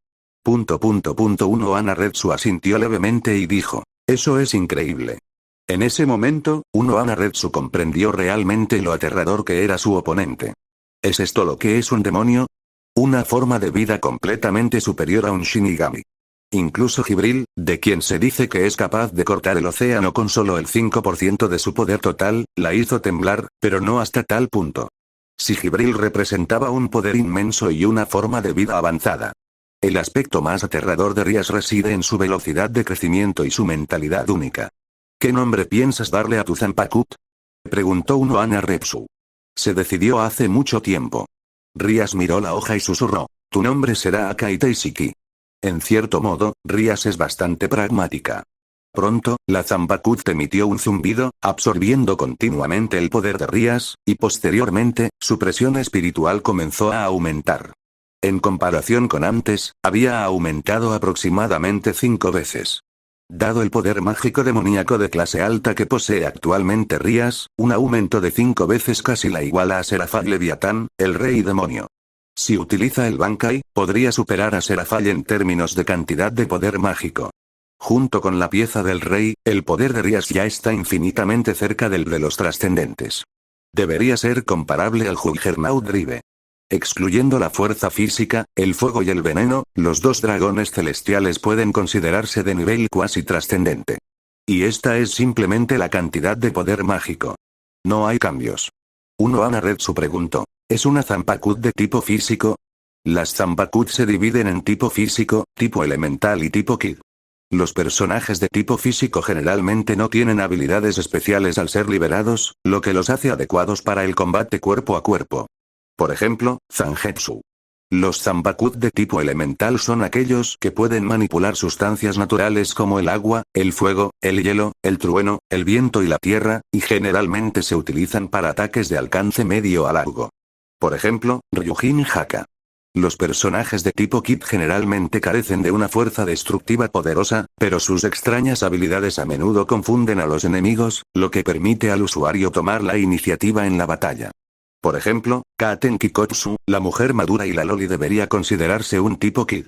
Uno Anaretsu asintió levemente y dijo. Eso es increíble. En ese momento, Uno Anaretsu comprendió realmente lo aterrador que era su oponente. ¿Es esto lo que es un demonio? Una forma de vida completamente superior a un Shinigami. Incluso Jibril, de quien se dice que es capaz de cortar el océano con solo el 5% de su poder total, la hizo temblar, pero no hasta tal punto. Si Jibril representaba un poder inmenso y una forma de vida avanzada. El aspecto más aterrador de Rías reside en su velocidad de crecimiento y su mentalidad única. ¿Qué nombre piensas darle a tu Zanpakuth? Preguntó Uno Anaretsu. Se decidió hace mucho tiempo. Rías miró la hoja y susurró. Tu nombre será Akai Teishiki. En cierto modo, Rías es bastante pragmática. Pronto, la Zanpakuth emitió un zumbido, absorbiendo continuamente el poder de Rías, y posteriormente, su presión espiritual comenzó a aumentar. En comparación con antes, había aumentado aproximadamente 5 veces. Dado el poder mágico demoníaco de clase alta que posee actualmente Rías, un aumento de 5 veces casi la iguala a Serafal Leviatán, el rey demonio. Si utiliza el Bankai, podría superar a Serafal en términos de cantidad de poder mágico. Junto con la pieza del rey, el poder de Rías ya está infinitamente cerca del de los trascendentes. Debería ser comparable al Juggernaut Drive. Excluyendo la fuerza física, el fuego y el veneno, los dos dragones celestiales pueden considerarse de nivel cuasi trascendente. Y esta es simplemente la cantidad de poder mágico. No hay cambios. Uno Anaretsu preguntó. ¿Es una Zanpakuth de tipo físico? Las Zanpakuth se dividen en tipo físico, tipo elemental y tipo Kid. Los personajes de tipo físico generalmente no tienen habilidades especiales al ser liberados, lo que los hace adecuados para el combate cuerpo a cuerpo. Por ejemplo, Zangetsu. Los Zanpakuth de tipo elemental son aquellos que pueden manipular sustancias naturales como el agua, el fuego, el hielo, el trueno, el viento y la tierra, y generalmente se utilizan para ataques de alcance medio a largo. Por ejemplo, Ryujin Haka. Los personajes de tipo Kid generalmente carecen de una fuerza destructiva poderosa, pero sus extrañas habilidades a menudo confunden a los enemigos, lo que permite al usuario tomar la iniciativa en la batalla. Por ejemplo, Katen Kikotsu, la mujer madura y la Loli debería considerarse un tipo Kid.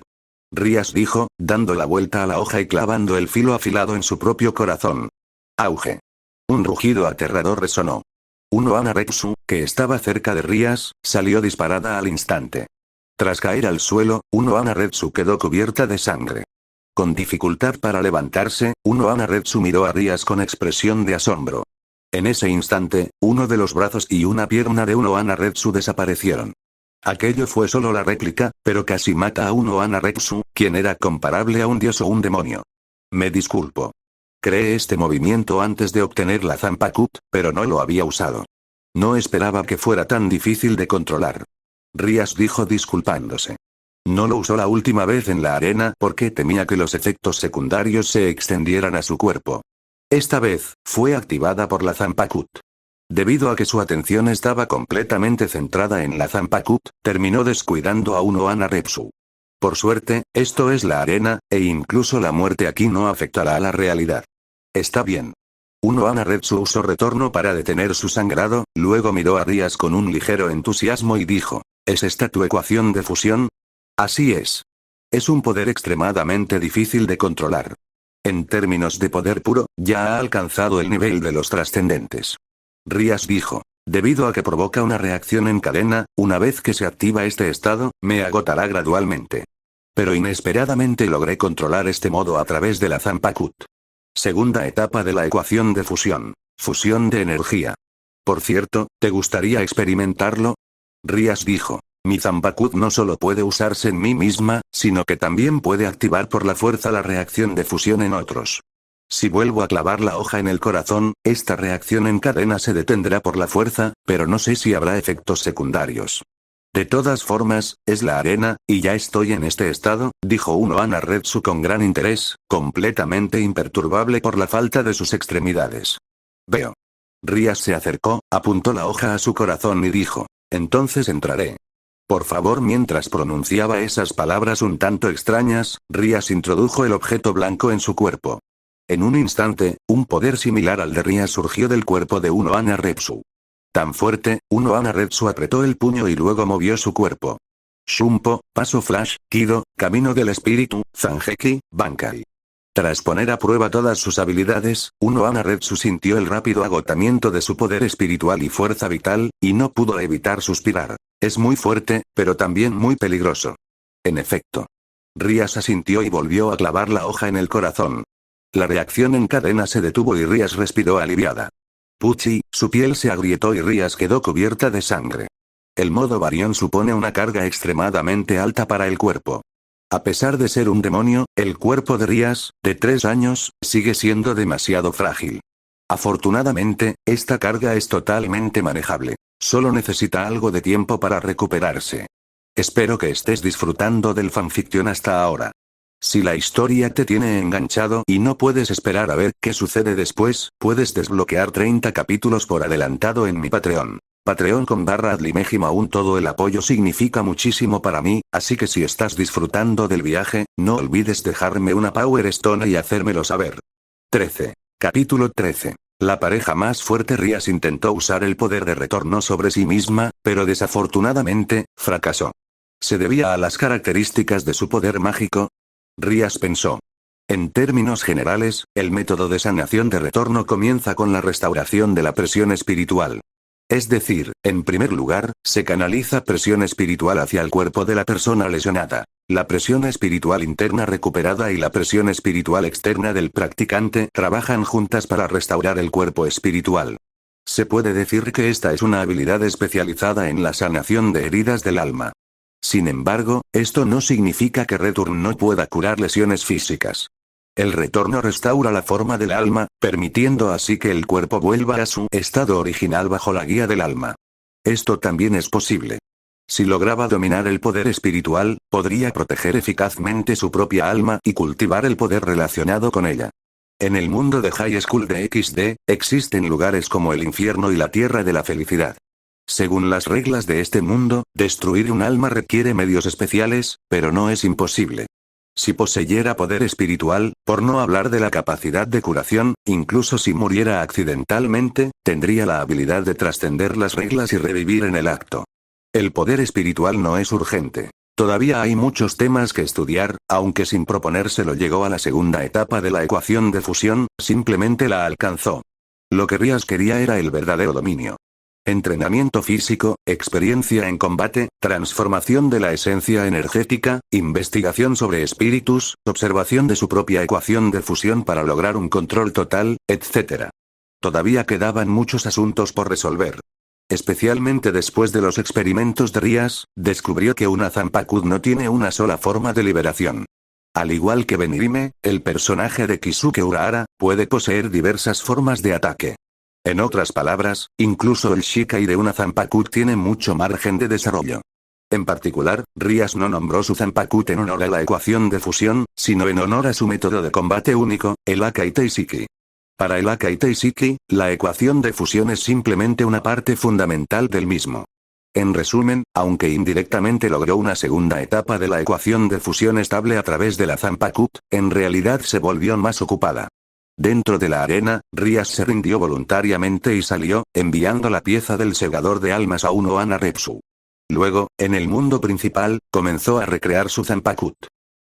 Rías dijo, dando la vuelta a la hoja y clavando el filo afilado en su propio corazón. Auge. Un rugido aterrador resonó. Uno Anaretsu, que estaba cerca de Rías, salió disparada al instante. Tras caer al suelo, Uno Anaretsu quedó cubierta de sangre. Con dificultad para levantarse, Uno Anaretsu miró a Rías con expresión de asombro. En ese instante, uno de los brazos y una pierna de Uno Anaretsu desaparecieron. Aquello fue solo la réplica, pero casi mata a un Ohana Retsu, quien era comparable a un dios o un demonio. Me disculpo. Creé este movimiento antes de obtener la Zanpakuth, pero no lo había usado. No esperaba que fuera tan difícil de controlar. Rías dijo disculpándose. No lo usó la última vez en la arena porque temía que los efectos secundarios se extendieran a su cuerpo. Esta vez, fue activada por la Zanpakuth. Debido a que su atención estaba completamente centrada en la Zanpakuth, terminó descuidando a un Ohana Retsu. Por suerte, esto es la arena, e incluso la muerte aquí no afectará a la realidad. Está bien. Un Ohana Retsu usó retorno para detener su sangrado, luego miró a Rías con un ligero entusiasmo y dijo, ¿es esta tu ecuación de fusión? Así es. Es un poder extremadamente difícil de controlar. En términos de poder puro, ya ha alcanzado el nivel de los trascendentes. Rías dijo, debido a que provoca una reacción en cadena, una vez que se activa este estado, me agotará gradualmente. Pero inesperadamente logré controlar este modo a través de la Zanpakuth. Segunda etapa de la ecuación de fusión. Fusión de energía. Por cierto, ¿te gustaría experimentarlo? Rías dijo, mi Zanpakuth no solo puede usarse en mí misma, sino que también puede activar por la fuerza la reacción de fusión en otros. Si vuelvo a clavar la hoja en el corazón, esta reacción en cadena se detendrá por la fuerza, pero no sé si habrá efectos secundarios. De todas formas, es la arena, y ya estoy en este estado, dijo un Ohana Retsu con gran interés, completamente imperturbable por la falta de sus extremidades. Veo. Rías se acercó, apuntó la hoja a su corazón y dijo, entonces entraré. Por favor, mientras pronunciaba esas palabras un tanto extrañas, Rías introdujo el objeto blanco en su cuerpo. En un instante, un poder similar al de Rías surgió del cuerpo de un Ohana Retsu. Tan fuerte, un Ohana Retsu apretó el puño y luego movió su cuerpo. Shumpo, paso flash, Kido, camino del espíritu, Zanjeki, Bankai. Tras poner a prueba todas sus habilidades, un Ohana Retsu sintió el rápido agotamiento de su poder espiritual y fuerza vital, y no pudo evitar suspirar. Es muy fuerte, pero también muy peligroso. En efecto. Rías asintió y volvió a clavar la hoja en el corazón. La reacción en cadena se detuvo y Rías respiró aliviada. Puchi, su piel se agrietó y Rías quedó cubierta de sangre. El modo Varión supone una carga extremadamente alta para el cuerpo. A pesar de ser un demonio, el cuerpo de Rías, de 3 años, sigue siendo demasiado frágil. Afortunadamente, esta carga es totalmente manejable. Solo necesita algo de tiempo para recuperarse. Espero que estés disfrutando del fanfiction hasta ahora. Si la historia te tiene enganchado y no puedes esperar a ver qué sucede después, puedes desbloquear 30 capítulos por adelantado en mi Patreon. Patreon.com/adlimejim. Aún todo el apoyo significa muchísimo para mí, así que si estás disfrutando del viaje, no olvides dejarme una Power Stone y hacérmelo saber. 13. Capítulo 13. La pareja más fuerte. Rías intentó usar el poder de retorno sobre sí misma, pero desafortunadamente, fracasó. ¿Se debía a las características de su poder mágico? Rías pensó. En términos generales, el método de sanación de retorno comienza con la restauración de la presión espiritual. Es decir, en primer lugar, se canaliza presión espiritual hacia el cuerpo de la persona lesionada. La presión espiritual interna recuperada y la presión espiritual externa del practicante trabajan juntas para restaurar el cuerpo espiritual. Se puede decir que esta es una habilidad especializada en la sanación de heridas del alma. Sin embargo, esto no significa que Return no pueda curar lesiones físicas. El retorno restaura la forma del alma, permitiendo así que el cuerpo vuelva a su estado original bajo la guía del alma. Esto también es posible. Si lograba dominar el poder espiritual, podría proteger eficazmente su propia alma y cultivar el poder relacionado con ella. En el mundo de High School de XD, existen lugares como el infierno y la tierra de la felicidad. Según las reglas de este mundo, destruir un alma requiere medios especiales, pero no es imposible. Si poseyera poder espiritual, por no hablar de la capacidad de curación, incluso si muriera accidentalmente, tendría la habilidad de trascender las reglas y revivir en el acto. El poder espiritual no es urgente. Todavía hay muchos temas que estudiar, aunque sin proponérselo llegó a la segunda etapa de la ecuación de fusión, simplemente la alcanzó. Lo que Rías quería era el verdadero dominio. Entrenamiento físico, experiencia en combate, transformación de la esencia energética, investigación sobre espíritus, observación de su propia ecuación de fusión para lograr un control total, etc. Todavía quedaban muchos asuntos por resolver. Especialmente después de los experimentos de Rías, descubrió que una Zanpakuth no tiene una sola forma de liberación. Al igual que Benirime, el personaje de Kisuke Urahara, puede poseer diversas formas de ataque. En otras palabras, incluso el Shikai de una Zanpakuth tiene mucho margen de desarrollo. En particular, Rías no nombró su Zanpakuth en honor a la ecuación de fusión, sino en honor a su método de combate único, el Akai Teishiki. Para el Akai Teishiki, la ecuación de fusión es simplemente una parte fundamental del mismo. En resumen, aunque indirectamente logró una segunda etapa de la ecuación de fusión estable a través de la Zanpakuth, en realidad se volvió más ocupada. Dentro de la arena, Rías se rindió voluntariamente y salió, enviando la pieza del segador de almas a Uno Repsu. Luego, en el mundo principal, comenzó a recrear su Zanpakuth.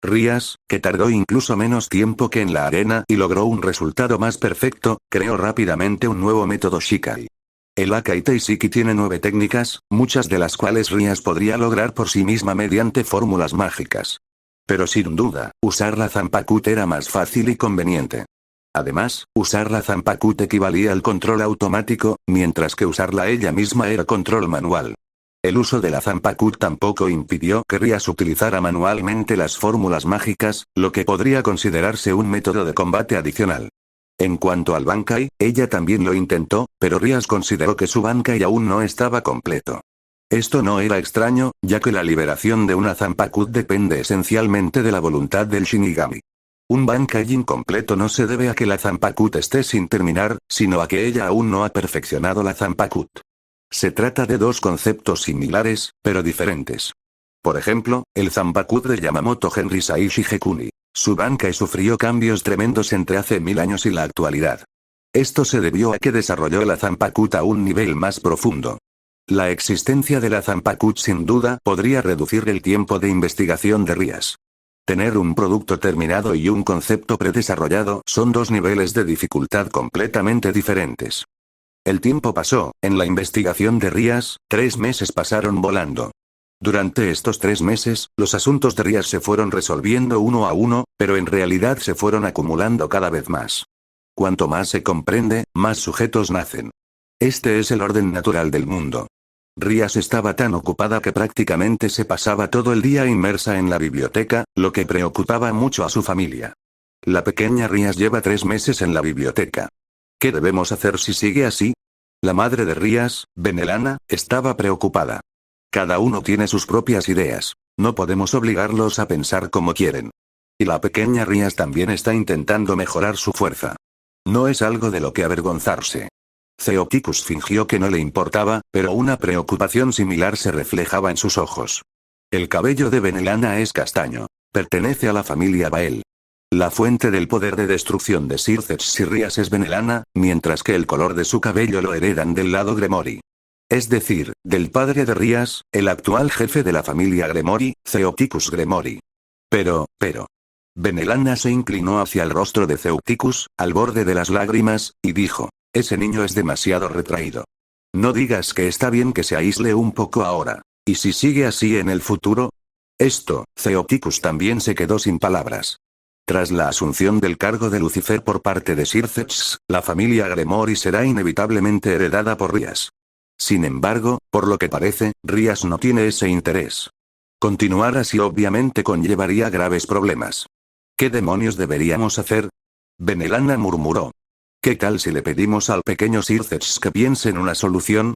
Rías, que tardó incluso menos tiempo que en la arena y logró un resultado más perfecto, creó rápidamente un nuevo método Shikai. El Akai Teishiki tiene 9 técnicas, muchas de las cuales Rías podría lograr por sí misma mediante fórmulas mágicas. Pero sin duda, usar la Zanpakuth era más fácil y conveniente. Además, usar la Zanpakuth equivalía al control automático, mientras que usarla ella misma era control manual. El uso de la Zanpakuth tampoco impidió que Rías utilizara manualmente las fórmulas mágicas, lo que podría considerarse un método de combate adicional. En cuanto al Bankai, ella también lo intentó, pero Rías consideró que su Bankai aún no estaba completo. Esto no era extraño, ya que la liberación de una Zanpakuth depende esencialmente de la voluntad del Shinigami. Un Bankai incompleto no se debe a que la Zanpakuth esté sin terminar, sino a que ella aún no ha perfeccionado la Zanpakuth. Se trata de dos conceptos similares, pero diferentes. Por ejemplo, el Zanpakuth de Yamamoto Henry Saishi Gekuni. Su Bankai sufrió cambios tremendos entre hace 1000 años y la actualidad. Esto se debió a que desarrolló la Zanpakuth a un nivel más profundo. La existencia de la Zanpakuth sin duda podría reducir el tiempo de investigación de Rías. Tener un producto terminado y un concepto predesarrollado son dos niveles de dificultad completamente diferentes. El tiempo pasó, en la investigación de Rías, 3 meses pasaron volando. Durante estos 3 meses, los asuntos de Rías se fueron resolviendo uno a uno, pero en realidad se fueron acumulando cada vez más. Cuanto más se comprende, más sujetos nacen. Este es el orden natural del mundo. Rías estaba tan ocupada que prácticamente se pasaba todo el día inmersa en la biblioteca, lo que preocupaba mucho a su familia. La pequeña Rías lleva 3 meses en la biblioteca. ¿Qué debemos hacer si sigue así? La madre de Rías, Benelana, estaba preocupada. Cada uno tiene sus propias ideas. No podemos obligarlos a pensar como quieren. Y la pequeña Rías también está intentando mejorar su fuerza. No es algo de lo que avergonzarse. Theoticus fingió que no le importaba, pero una preocupación similar se reflejaba en sus ojos. El cabello de Benelana es castaño. Pertenece a la familia Bael. La fuente del poder de destrucción de Circes y Rías es Benelana, mientras que el color de su cabello lo heredan del lado Gremory. Es decir, del padre de Rías, el actual jefe de la familia Gremory, Theoticus Gremory. Pero. Benelana se inclinó hacia el rostro de Theoticus, al borde de las lágrimas, y dijo: ese niño es demasiado retraído. No digas que está bien que se aísle un poco ahora. ¿Y si sigue así en el futuro? Theoticus también se quedó sin palabras. Tras la asunción del cargo de Lucifer por parte de Circes, la familia Gremory será inevitablemente heredada por Rías. Sin embargo, por lo que parece, Rías no tiene ese interés. Continuar así obviamente conllevaría graves problemas. ¿Qué demonios deberíamos hacer? Benelana murmuró. ¿Qué tal si le pedimos al pequeño Circes que piense en una solución?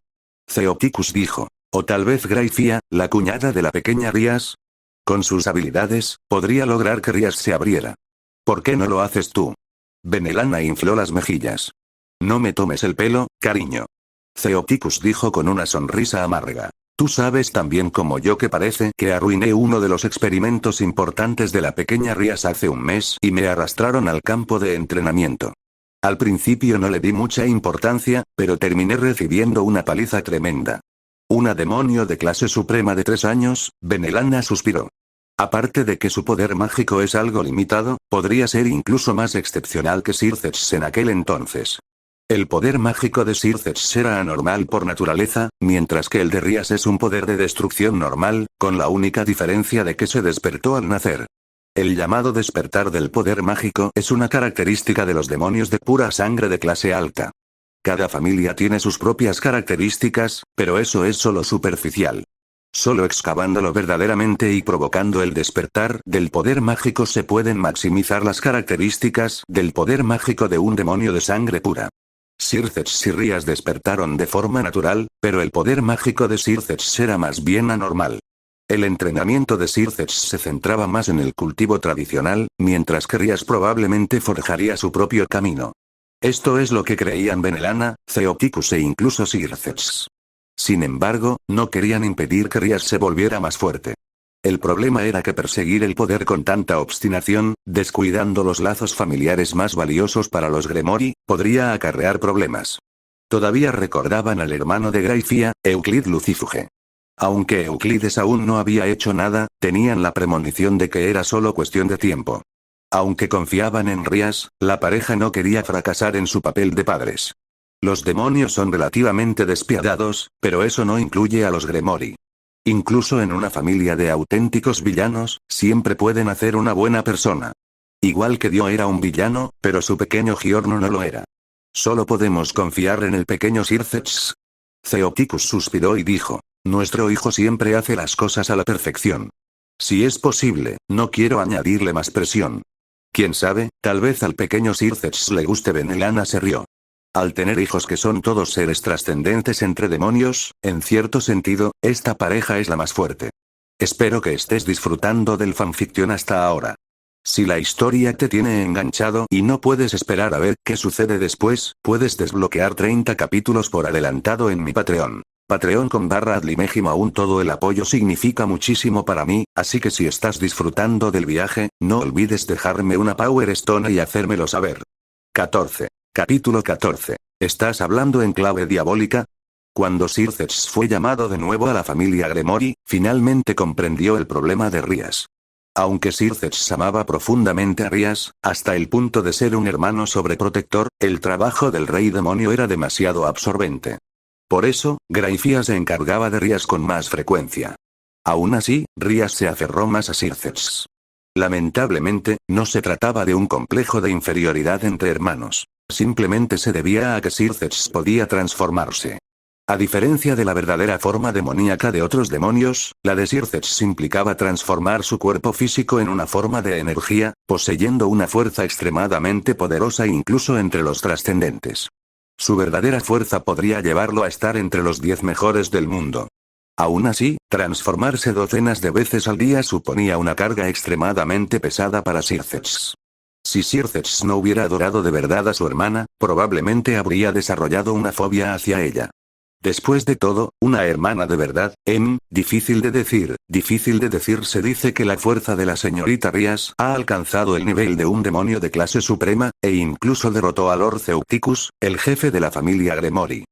Theoticus dijo. O tal vez Graifia, la cuñada de la pequeña Rías. Con sus habilidades, podría lograr que Rías se abriera. ¿Por qué no lo haces tú? Benelana infló las mejillas. No me tomes el pelo, cariño. Theoticus dijo con una sonrisa amarga. Tú sabes tan bien como yo que parece que arruiné uno de los experimentos importantes de la pequeña Rías hace un mes y me arrastraron al campo de entrenamiento. Al principio no le di mucha importancia, pero terminé recibiendo una paliza tremenda. Una demonio de clase suprema de 3 años, Benelana suspiró. Aparte de que su poder mágico es algo limitado, podría ser incluso más excepcional que Circes en aquel entonces. El poder mágico de Circes era anormal por naturaleza, mientras que el de Rías es un poder de destrucción normal, con la única diferencia de que se despertó al nacer. El llamado despertar del poder mágico es una característica de los demonios de pura sangre de clase alta. Cada familia tiene sus propias características, pero eso es solo superficial. Solo excavándolo verdaderamente y provocando el despertar del poder mágico se pueden maximizar las características del poder mágico de un demonio de sangre pura. Sirthets y Rías despertaron de forma natural, pero el poder mágico de Sirthets era más bien anormal. El entrenamiento de Sirthets se centraba más en el cultivo tradicional, mientras que Rías probablemente forjaría su propio camino. Esto es lo que creían Benelana, Theoticus e incluso Sirthets. Sin embargo, no querían impedir que Rías se volviera más fuerte. El problema era que perseguir el poder con tanta obstinación, descuidando los lazos familiares más valiosos para los Gremori, podría acarrear problemas. Todavía recordaban al hermano de Grayfia, Euclid Lucifuge. Aunque Euclides aún no había hecho nada, tenían la premonición de que era solo cuestión de tiempo. Aunque confiaban en Rías, la pareja no quería fracasar en su papel de padres. Los demonios son relativamente despiadados, pero eso no incluye a los Gremori. Incluso en una familia de auténticos villanos, siempre pueden hacer una buena persona. Igual que Dio era un villano, pero su pequeño Giorno no lo era. Solo podemos confiar en el pequeño Sirthets. Theoticus suspiró y dijo: nuestro hijo siempre hace las cosas a la perfección. Si es posible, no quiero añadirle más presión. Quién sabe, tal vez al pequeño Sirthets le guste. Benelana se rió. Al tener hijos que son todos seres trascendentes entre demonios, en cierto sentido, esta pareja es la más fuerte. Espero que estés disfrutando del fanfiction hasta ahora. Si la historia te tiene enganchado y no puedes esperar a ver qué sucede después, puedes desbloquear 30 capítulos por adelantado en mi Patreon. Patreon.com/adlimejimo. Aún todo el apoyo significa muchísimo para mí, así que si estás disfrutando del viaje, no olvides dejarme una Power Stone y hacérmelo saber. 14. Capítulo 14. ¿Estás hablando en clave diabólica? Cuando Sirthets fue llamado de nuevo a la familia Gremori, finalmente comprendió el problema de Rías. Aunque Sirthets amaba profundamente a Rías, hasta el punto de ser un hermano sobreprotector, el trabajo del rey demonio era demasiado absorbente. Por eso, Grayfia se encargaba de Rías con más frecuencia. Aún así, Rías se aferró más a Sirthets. Lamentablemente, no se trataba de un complejo de inferioridad entre hermanos. Simplemente se debía a que Sirthets podía transformarse. A diferencia de la verdadera forma demoníaca de otros demonios, la de Sirthets implicaba transformar su cuerpo físico en una forma de energía, poseyendo una fuerza extremadamente poderosa incluso entre los trascendentes. Su verdadera fuerza podría llevarlo a estar entre los 10 mejores del mundo. Aún así, transformarse docenas de veces al día suponía una carga extremadamente pesada para Sirthets. Si Sirthets no hubiera adorado de verdad a su hermana, probablemente habría desarrollado una fobia hacia ella. Después de todo, una hermana de verdad, difícil de decir. Se dice que la fuerza de la señorita Rías ha alcanzado el nivel de un demonio de clase suprema, e incluso derrotó a Lord Theoticus, el jefe de la familia Gremori.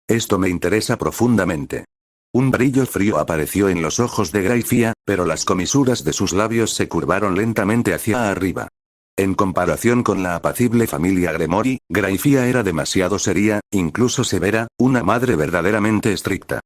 Esto me interesa profundamente. Un brillo frío apareció en los ojos de Grayfia, pero las comisuras de sus labios se curvaron lentamente hacia arriba. En comparación con la apacible familia Gremori, Grayfia era demasiado seria, incluso severa, una madre verdaderamente estricta.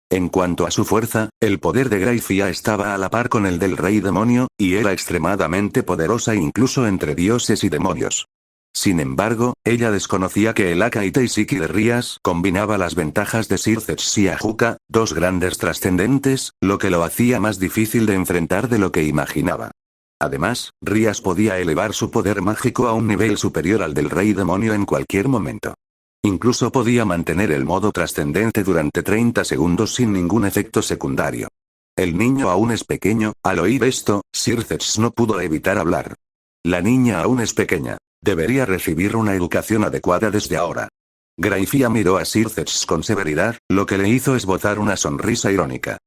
En cuanto a su fuerza, el poder de Grayfia estaba a la par con el del rey demonio, y era extremadamente poderosa incluso entre dioses y demonios. Sin embargo, ella desconocía que el Aka y Teisiki de Rías combinaba las ventajas de Sirthets y Ajuka, dos grandes trascendentes, lo que lo hacía más difícil de enfrentar de lo que imaginaba. Además, Rías podía elevar su poder mágico a un nivel superior al del rey demonio en cualquier momento. Incluso podía mantener el modo trascendente durante 30 segundos sin ningún efecto secundario. El niño aún es pequeño. Al oír esto, Sirthets no pudo evitar hablar. La niña aún es pequeña. Debería recibir una educación adecuada desde ahora. Grayfia miró a Sirthets con severidad, lo que le hizo esbozar una sonrisa irónica.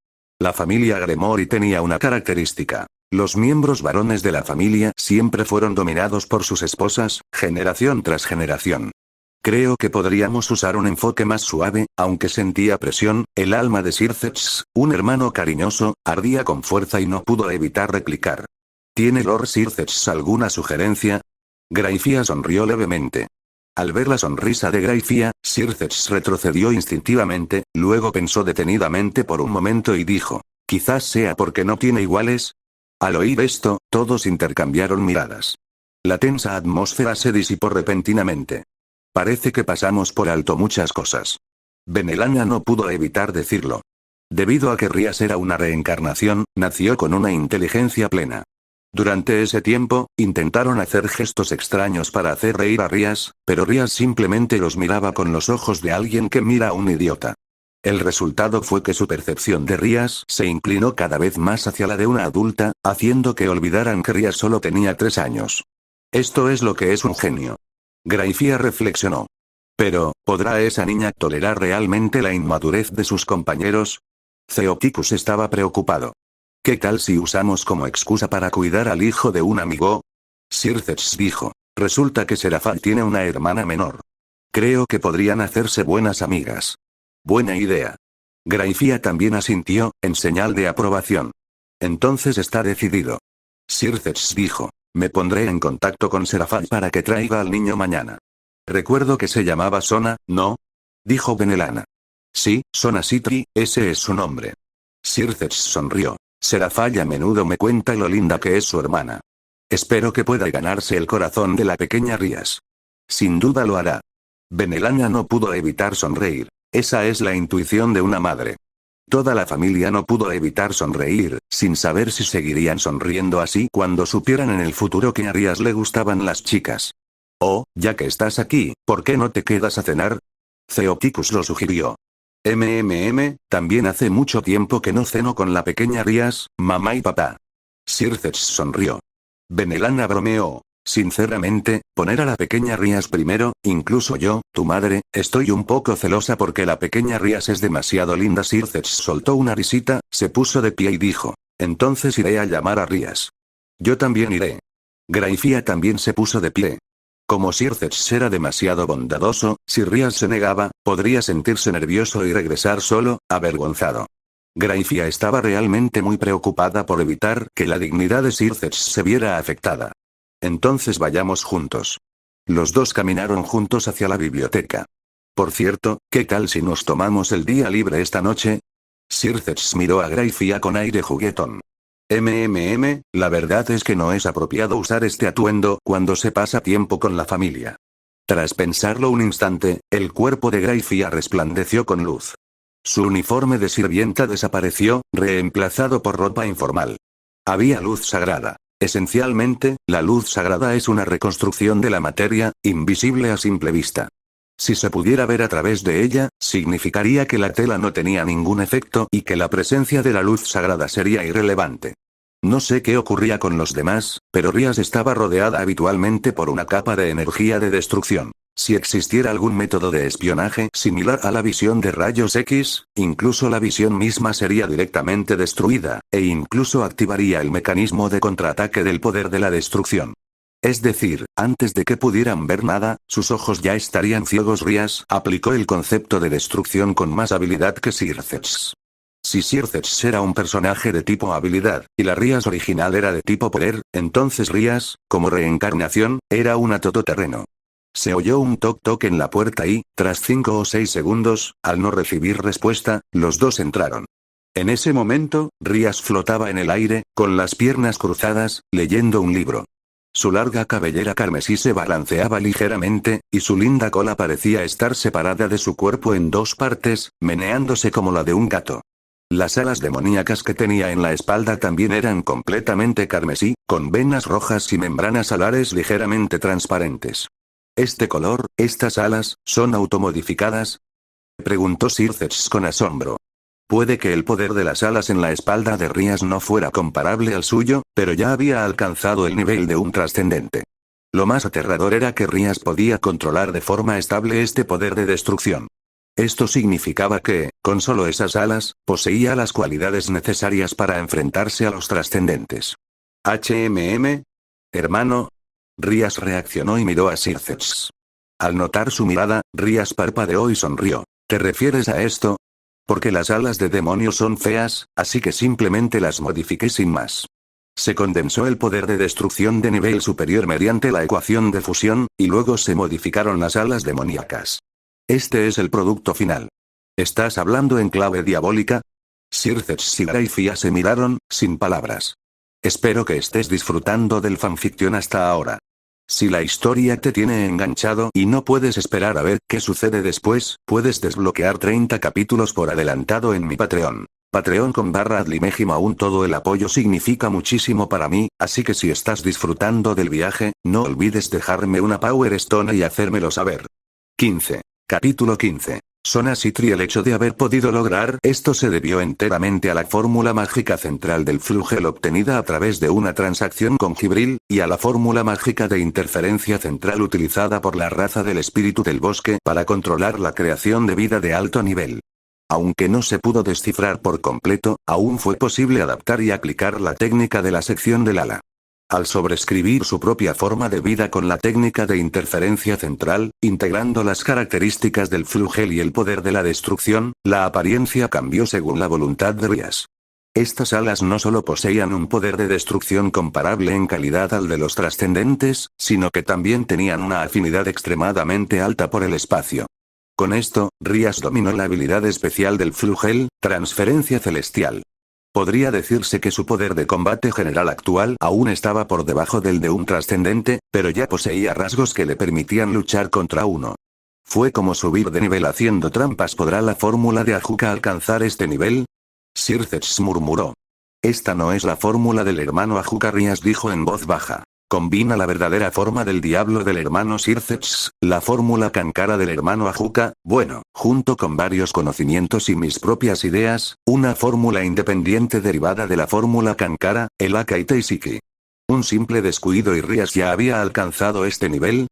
La familia Gremori tenía una característica. Los miembros varones de la familia siempre fueron dominados por sus esposas, generación tras generación. Creo que podríamos usar un enfoque más suave, aunque sentía presión. El alma de Sirthets, un hermano cariñoso, ardía con fuerza y no pudo evitar replicar. ¿Tiene Lord Sirthets alguna sugerencia? Grayfia sonrió levemente. Al ver la sonrisa de Grayfia, Sirthets retrocedió instintivamente, luego pensó detenidamente por un momento y dijo: quizás sea porque no tiene iguales. Al oír esto, todos intercambiaron miradas. La tensa atmósfera se disipó repentinamente. Parece que pasamos por alto muchas cosas. Benelana no pudo evitar decirlo. Debido a que Rías era una reencarnación, nació con una inteligencia plena. Durante ese tiempo, intentaron hacer gestos extraños para hacer reír a Rías, pero Rías simplemente los miraba con los ojos de alguien que mira a un idiota. El resultado fue que su percepción de Rías se inclinó cada vez más hacia la de una adulta, haciendo que olvidaran que Rías solo tenía 3 años. Esto es lo que es un genio. Graifia reflexionó. Pero, ¿podrá esa niña tolerar realmente la inmadurez de sus compañeros? Theoticus estaba preocupado. ¿Qué tal si usamos como excusa para cuidar al hijo de un amigo? Circex dijo. Resulta que Serafal tiene una hermana menor. Creo que podrían hacerse buenas amigas. Buena idea. Graifia también asintió, en señal de aprobación. Entonces está decidido. Circex dijo. Me pondré en contacto con Serafal para que traiga al niño mañana. Recuerdo que se llamaba Sona, ¿no? Dijo Benelana. Sí, Sona Citri, ese es su nombre. Circex sonrió. Serafal a menudo me cuenta lo linda que es su hermana. Espero que pueda ganarse el corazón de la pequeña Rías. Sin duda lo hará. Benelana no pudo evitar sonreír. Esa es la intuición de una madre. Toda la familia no pudo evitar sonreír, sin saber si seguirían sonriendo así cuando supieran en el futuro que a Rías le gustaban las chicas. Oh, ya que estás aquí, ¿por qué no te quedas a cenar? Theoticus lo sugirió. También hace mucho tiempo que no ceno con la pequeña Rías, mamá y papá. Circex sonrió. Benelana bromeó. Sinceramente, poner a la pequeña Rías primero, incluso yo, tu madre, estoy un poco celosa porque la pequeña Rías es demasiado linda. Circex soltó una risita, se puso de pie y dijo. Entonces iré a llamar a Rías. Yo también iré. Graifia también se puso de pie. Como Circex era demasiado bondadoso, si Rías se negaba, podría sentirse nervioso y regresar solo, avergonzado. Graifia estaba realmente muy preocupada por evitar que la dignidad de Circex se viera afectada. Entonces vayamos juntos. Los dos caminaron juntos hacia la biblioteca. Por cierto, ¿qué tal si nos tomamos el día libre esta noche? Circex miró a Graifia con aire juguetón. La verdad es que no es apropiado usar este atuendo cuando se pasa tiempo con la familia. Tras pensarlo un instante, el cuerpo de Graifia resplandeció con luz. Su uniforme de sirvienta desapareció, reemplazado por ropa informal. Había luz sagrada. Esencialmente, la luz sagrada es una reconstrucción de la materia, invisible a simple vista. Si se pudiera ver a través de ella, significaría que la tela no tenía ningún efecto y que la presencia de la luz sagrada sería irrelevante. No sé qué ocurría con los demás, pero Rías estaba rodeada habitualmente por una capa de energía de destrucción. Si existiera algún método de espionaje similar a la visión de rayos X, incluso la visión misma sería directamente destruida, e incluso activaría el mecanismo de contraataque del poder de la destrucción. Es decir, antes de que pudieran ver nada, sus ojos ya estarían ciegos. Rías aplicó el concepto de destrucción con más habilidad que Circex. Si Circex era un personaje de tipo habilidad, y la Rías original era de tipo poder, entonces Rías, como reencarnación, era una todoterreno. Se oyó un toc-toc en la puerta y, tras 5 o 6 segundos, al no recibir respuesta, los dos entraron. En ese momento, Rías flotaba en el aire, con las piernas cruzadas, leyendo un libro. Su larga cabellera carmesí se balanceaba ligeramente, y su linda cola parecía estar separada de su cuerpo en 2 partes, meneándose como la de un gato. Las alas demoníacas que tenía en la espalda también eran completamente carmesí, con venas rojas y membranas alares ligeramente transparentes. ¿Este color, estas alas, son automodificadas?, preguntó Circex con asombro. Puede que el poder de las alas en la espalda de Rías no fuera comparable al suyo, pero ya había alcanzado el nivel de un trascendente. Lo más aterrador era que Rías podía controlar de forma estable este poder de destrucción. Esto significaba que, con solo esas alas, poseía las cualidades necesarias para enfrentarse a los trascendentes. Hermano. Rías reaccionó y miró a Circex. Al notar su mirada, Rías parpadeó y sonrió. ¿Te refieres a esto? Porque las alas de demonio son feas, así que simplemente las modifiqué sin más. Se condensó el poder de destrucción de nivel superior mediante la ecuación de fusión, y luego se modificaron las alas demoníacas. Este es el producto final. ¿Estás hablando en clave diabólica? Circex y Graifia se miraron, sin palabras. Espero que estés disfrutando del fanfiction hasta ahora. Si la historia te tiene enganchado y no puedes esperar a ver qué sucede después, puedes desbloquear 30 capítulos por adelantado en mi Patreon. Patreon.com/adlimejim. Aún todo el apoyo significa muchísimo para mí, así que si estás disfrutando del viaje, no olvides dejarme una Power Stone y hacérmelo saber. 15. Capítulo 15. Sona Citri. El hecho de haber podido lograr esto se debió enteramente a la fórmula mágica central del Flugel obtenida a través de una transacción con Gibril, y a la fórmula mágica de interferencia central utilizada por la raza del espíritu del bosque para controlar la creación de vida de alto nivel. Aunque no se pudo descifrar por completo, aún fue posible adaptar y aplicar la técnica de la sección del ala. Al sobreescribir su propia forma de vida con la técnica de interferencia central, integrando las características del Flugel y el poder de la destrucción, la apariencia cambió según la voluntad de Rías. Estas alas no solo poseían un poder de destrucción comparable en calidad al de los trascendentes, sino que también tenían una afinidad extremadamente alta por el espacio. Con esto, Rías dominó la habilidad especial del Flugel, transferencia celestial. Podría decirse que su poder de combate general actual aún estaba por debajo del de un trascendente, pero ya poseía rasgos que le permitían luchar contra uno. Fue como subir de nivel haciendo trampas. ¿Podrá la fórmula de Ajuka alcanzar este nivel? Sircex murmuró. Esta no es la fórmula del hermano Ajuka. Rías dijo en voz baja. Combina la verdadera forma del diablo del hermano Sircex, la fórmula Kankara del hermano Ajuka, bueno, junto con varios conocimientos y mis propias ideas, una fórmula independiente derivada de la fórmula Kankara, el Akaite Isiki. Un simple descuido y Rías ya había alcanzado este nivel.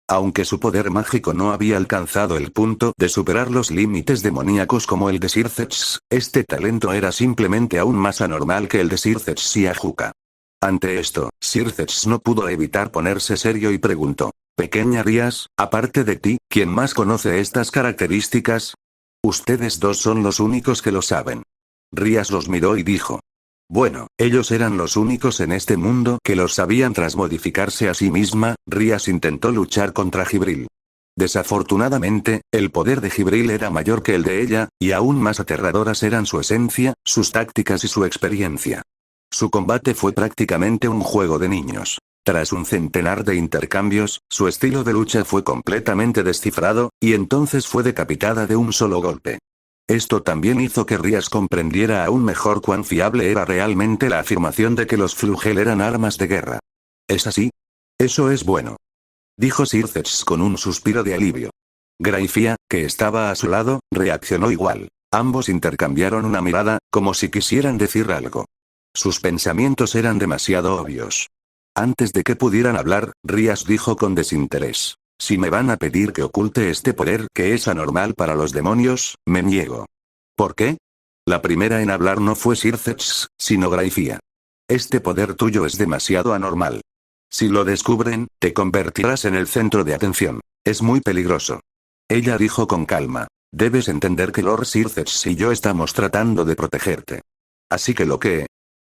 Aunque su poder mágico no había alcanzado el punto de superar los límites demoníacos como el de Sircex, este talento era simplemente aún más anormal que el de Sircex y Ajuka. Ante esto, Sircex no pudo evitar ponerse serio y preguntó. Pequeña Rías, aparte de ti, ¿quién más conoce estas características? Ustedes dos son los únicos que lo saben. Rías los miró y dijo. Bueno, ellos eran los únicos en este mundo que los sabían. Tras modificarse a sí misma, Rías intentó luchar contra Gibril. Desafortunadamente, el poder de Gibril era mayor que el de ella, y aún más aterradoras eran su esencia, sus tácticas y su experiencia. Su combate fue prácticamente un juego de niños. Tras un centenar de intercambios, su estilo de lucha fue completamente descifrado, y entonces fue decapitada de un solo golpe. Esto también hizo que Rías comprendiera aún mejor cuán fiable era realmente la afirmación de que los Flugel eran armas de guerra. ¿Es así? Eso es bueno. Dijo Sircex con un suspiro de alivio. Graifia, que estaba a su lado, reaccionó igual. Ambos intercambiaron una mirada, como si quisieran decir algo. Sus pensamientos eran demasiado obvios. Antes de que pudieran hablar, Rías dijo con desinterés. Si me van a pedir que oculte este poder que es anormal para los demonios, me niego. ¿Por qué? La primera en hablar no fue Sircex, sino Graifia. Este poder tuyo es demasiado anormal. Si lo descubren, te convertirás en el centro de atención. Es muy peligroso. Ella dijo con calma. Debes entender que Lord Sircex y yo estamos tratando de protegerte. Así que lo que...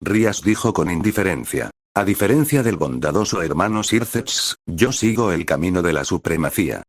Rías dijo con indiferencia. A diferencia del bondadoso hermano Sircex, yo sigo el camino de la supremacía.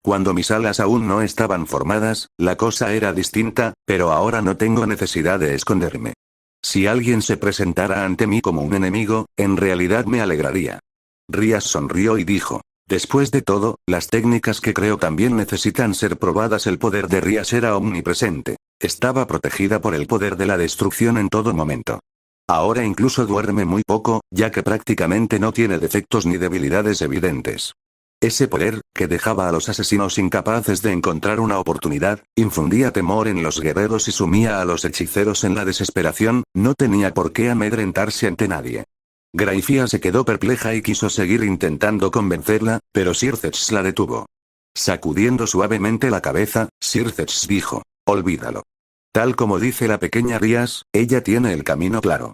Cuando mis alas aún no estaban formadas, la cosa era distinta, pero ahora no tengo necesidad de esconderme. Si alguien se presentara ante mí como un enemigo, en realidad me alegraría. Rías sonrió y dijo. Después de todo, las técnicas que creo también necesitan ser probadas. El poder de Rías era omnipresente. Estaba protegida por el poder de la destrucción en todo momento. Ahora incluso duerme muy poco, ya que prácticamente no tiene defectos ni debilidades evidentes. Ese poder, que dejaba a los asesinos incapaces de encontrar una oportunidad, infundía temor en los guerreros y sumía a los hechiceros en la desesperación, no tenía por qué amedrentarse ante nadie. Graifia se quedó perpleja y quiso seguir intentando convencerla, pero Sircex la detuvo. Sacudiendo suavemente la cabeza, Sircex dijo, olvídalo. Tal como dice la pequeña Rías, ella tiene el camino claro.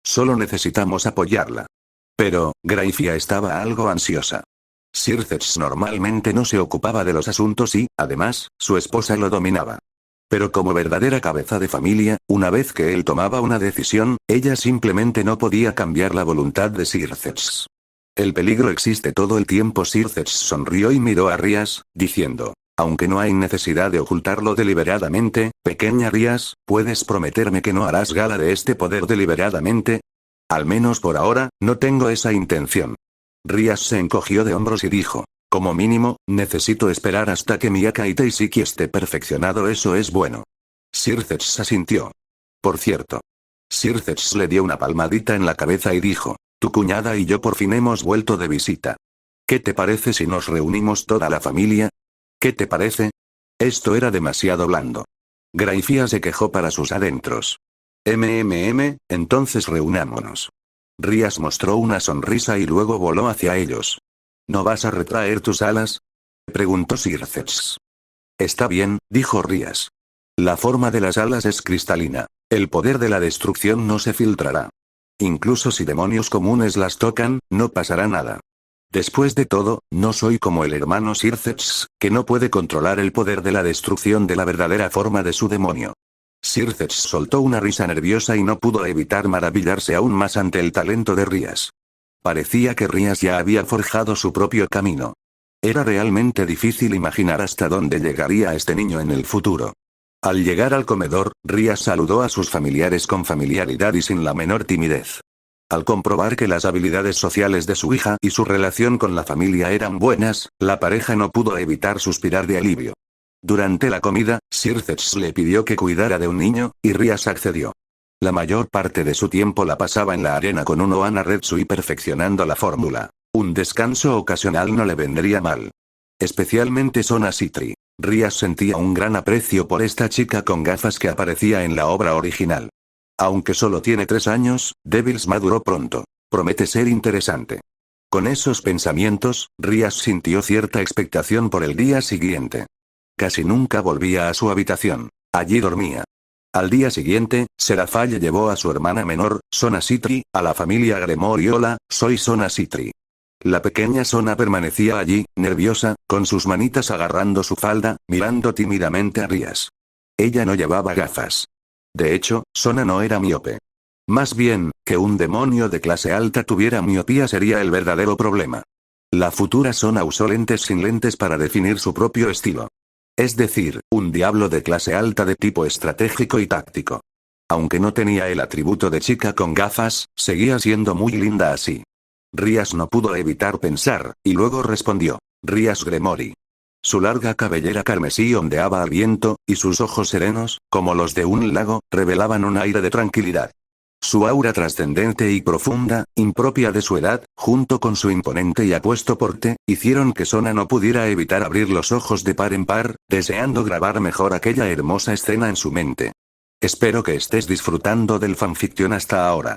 Solo necesitamos apoyarla. Pero, Graifia estaba algo ansiosa. Sircex normalmente no se ocupaba de los asuntos y, además, su esposa lo dominaba. Pero como verdadera cabeza de familia, una vez que él tomaba una decisión, ella simplemente no podía cambiar la voluntad de Sircex. El peligro existe todo el tiempo. Sircex sonrió y miró a Rías, diciendo. Aunque no hay necesidad de ocultarlo deliberadamente, pequeña Rías, ¿puedes prometerme que no harás gala de este poder deliberadamente? Al menos por ahora, no tengo esa intención. Rías se encogió de hombros y dijo. Como mínimo, necesito esperar hasta que Miyaka Itaisiki esté perfeccionado, eso es bueno. Circex asintió. Por cierto. Circex le dio una palmadita en la cabeza y dijo. Tu cuñada y yo por fin hemos vuelto de visita. ¿Qué te parece si nos reunimos toda la familia? ¿Qué te parece? Esto era demasiado blando. Graifía se quejó para sus adentros. Entonces reunámonos. Rías mostró una sonrisa y luego voló hacia ellos. ¿No vas a retraer tus alas? Preguntó Circex. Está bien, dijo Rías. La forma de las alas es cristalina. El poder de la destrucción no se filtrará. Incluso si demonios comunes las tocan, no pasará nada. Después de todo, no soy como el hermano Circex, que no puede controlar el poder de la destrucción de la verdadera forma de su demonio. Circex soltó una risa nerviosa y no pudo evitar maravillarse aún más ante el talento de Rías. Parecía que Rías ya había forjado su propio camino. Era realmente difícil imaginar hasta dónde llegaría este niño en el futuro. Al llegar al comedor, Rías saludó a sus familiares con familiaridad y sin la menor timidez. Al comprobar que las habilidades sociales de su hija y su relación con la familia eran buenas, la pareja no pudo evitar suspirar de alivio. Durante la comida, Circex le pidió que cuidara de un niño, y Rías accedió. La mayor parte de su tiempo la pasaba en la arena con un Ohana Retsui perfeccionando la fórmula. Un descanso ocasional no le vendría mal. Especialmente Sona Citri. Rías sentía un gran aprecio por esta chica con gafas que aparecía en la obra original. Aunque solo tiene 3 años, Devils maduró pronto. Promete ser interesante. Con esos pensamientos, Rías sintió cierta expectación por el día siguiente. Casi nunca volvía a su habitación. Allí dormía. Al día siguiente, Seraphale llevó a su hermana menor, Sona Citri, a la familia Gremori. Hola, soy Sona Citri. La pequeña Sona permanecía allí, nerviosa, con sus manitas agarrando su falda, mirando tímidamente a Rías. Ella no llevaba gafas. De hecho, Sona no era miope. Más bien, que un demonio de clase alta tuviera miopía sería el verdadero problema. La futura Sona usó lentes sin lentes para definir su propio estilo. Es decir, un diablo de clase alta de tipo estratégico y táctico. Aunque no tenía el atributo de chica con gafas, seguía siendo muy linda así. Rías no pudo evitar pensar, y luego respondió. Rías Gremori. Su larga cabellera carmesí ondeaba al viento, y sus ojos serenos, como los de un lago, revelaban un aire de tranquilidad. Su aura trascendente y profunda, impropia de su edad, junto con su imponente y apuesto porte, hicieron que Sona no pudiera evitar abrir los ojos de par en par, deseando grabar mejor aquella hermosa escena en su mente. Espero que estés disfrutando del fanfiction hasta ahora.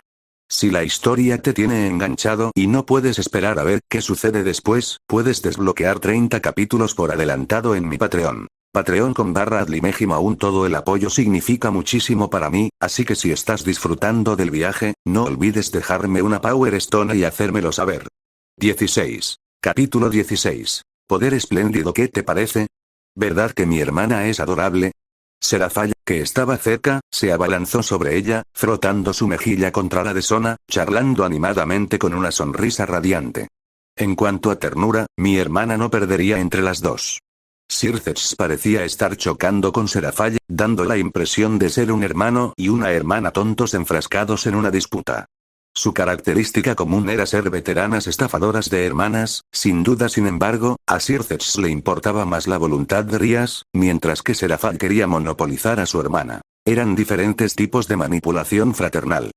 Si la historia te tiene enganchado y no puedes esperar a ver qué sucede después, puedes desbloquear 30 capítulos por adelantado en mi Patreon. Patreon.com/adlimejim. Aún todo el apoyo significa muchísimo para mí, así que si estás disfrutando del viaje, no olvides dejarme una Power Stone y hacérmelo saber. 16. Capítulo 16. Poder espléndido. ¿Qué te parece? ¿Verdad que mi hermana es adorable? Seraphale, que estaba cerca, se abalanzó sobre ella, frotando su mejilla contra la de Sona, charlando animadamente con una sonrisa radiante. En cuanto a ternura, mi hermana no perdería entre las dos. Circex parecía estar chocando con Seraphale, dando la impresión de ser un hermano y una hermana tontos enfrascados en una disputa. Su característica común era ser veteranas estafadoras de hermanas, sin duda. Sin embargo, a Circex le importaba más la voluntad de Rías, mientras que Seraphale quería monopolizar a su hermana. Eran diferentes tipos de manipulación fraternal.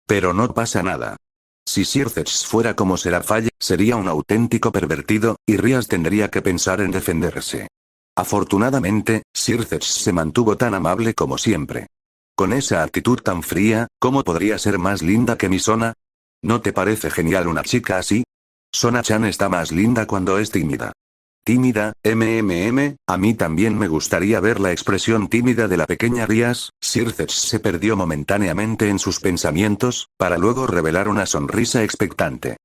Pero no pasa nada. Si Circex fuera como Seraphale, sería un auténtico pervertido, y Rías tendría que pensar en defenderse. Afortunadamente, Circex se mantuvo tan amable como siempre. Con esa actitud tan fría, ¿cómo podría ser más linda que mi Sona? ¿No te parece genial una chica así? Sona-chan está más linda cuando es tímida. ¿Tímida? A mí también me gustaría ver la expresión tímida de la pequeña Rías. Circex se perdió momentáneamente en sus pensamientos, para luego revelar una sonrisa expectante.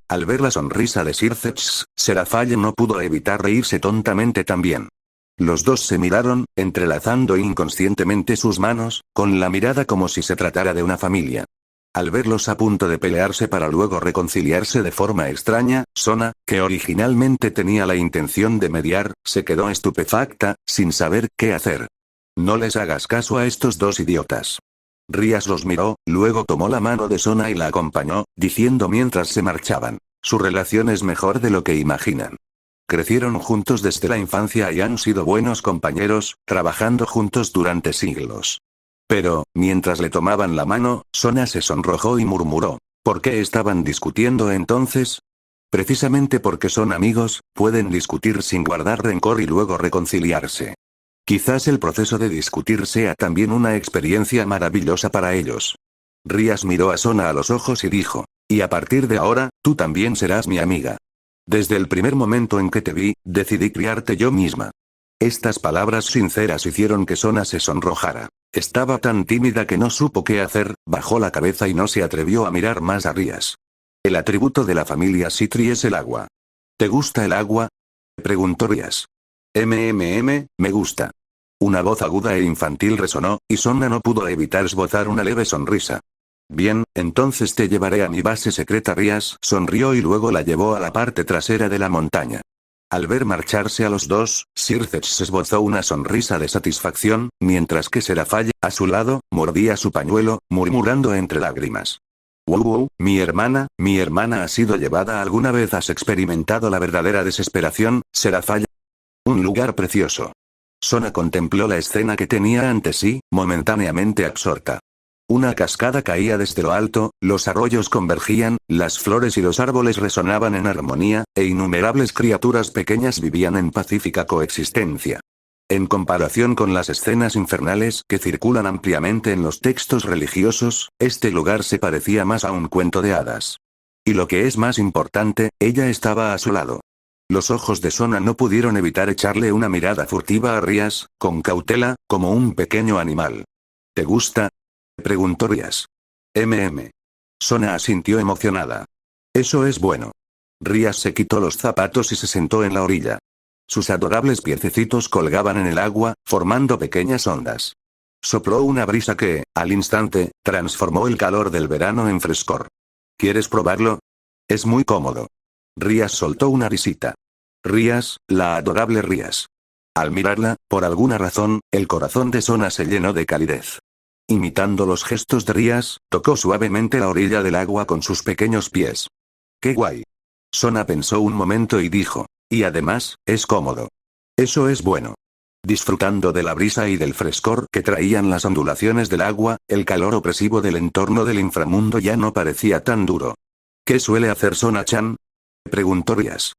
Al ver la sonrisa de Circex, Seraphale no pudo evitar reírse tontamente también. Los dos se miraron, entrelazando inconscientemente sus manos, con la mirada como si se tratara de una familia. Al verlos a punto de pelearse para luego reconciliarse de forma extraña, Sona, que originalmente tenía la intención de mediar, se quedó estupefacta, sin saber qué hacer. No les hagas caso a estos dos idiotas. Rías los miró, luego tomó la mano de Sona y la acompañó, diciendo mientras se marchaban. Su relación es mejor de lo que imaginan. Crecieron juntos desde la infancia y han sido buenos compañeros, trabajando juntos durante siglos. Pero, mientras le tomaban la mano, Sona se sonrojó y murmuró. ¿Por qué estaban discutiendo entonces? Precisamente porque son amigos, pueden discutir sin guardar rencor y luego reconciliarse. Quizás el proceso de discutir sea también una experiencia maravillosa para ellos. Rías miró a Sona a los ojos y dijo, y a partir de ahora, tú también serás mi amiga. Desde el primer momento en que te vi, decidí criarte yo misma. Estas palabras sinceras hicieron que Sona se sonrojara. Estaba tan tímida que no supo qué hacer, bajó la cabeza y no se atrevió a mirar más a Rías. El atributo de la familia Citri es el agua. ¿Te gusta el agua? Preguntó Rías. Me gusta. Una voz aguda e infantil resonó, y Sona no pudo evitar esbozar una leve sonrisa. Bien, entonces te llevaré a mi base secreta. Rías sonrió y luego la llevó a la parte trasera de la montaña. Al ver marcharse a los dos, Circex esbozó una sonrisa de satisfacción, mientras que Serafall, a su lado, mordía su pañuelo, murmurando entre lágrimas. Wow, mi hermana ha sido llevada alguna vez. ¿Has experimentado la verdadera desesperación, Serafall? Un lugar precioso. Sona contempló la escena que tenía ante sí, momentáneamente absorta. Una cascada caía desde lo alto, los arroyos convergían, las flores y los árboles resonaban en armonía, e innumerables criaturas pequeñas vivían en pacífica coexistencia. En comparación con las escenas infernales que circulan ampliamente en los textos religiosos, este lugar se parecía más a un cuento de hadas. Y lo que es más importante, ella estaba a su lado. Los ojos de Sona no pudieron evitar echarle una mirada furtiva a Rías, con cautela, como un pequeño animal. ¿Te gusta? Preguntó Rías. Sona asintió emocionada. Eso es bueno. Rías se quitó los zapatos y se sentó en la orilla. Sus adorables piececitos colgaban en el agua, formando pequeñas ondas. Sopló una brisa que, al instante, transformó el calor del verano en frescor. ¿Quieres probarlo? Es muy cómodo. Rías soltó una risita. Rías, la adorable Rías. Al mirarla, por alguna razón, el corazón de Sona se llenó de calidez. Imitando los gestos de Rías, tocó suavemente la orilla del agua con sus pequeños pies. ¡Qué guay! Sona pensó un momento y dijo. Y además, es cómodo. Eso es bueno. Disfrutando de la brisa y del frescor que traían las ondulaciones del agua, el calor opresivo del entorno del inframundo ya no parecía tan duro. ¿Qué suele hacer Sona-chan? Preguntó Rías.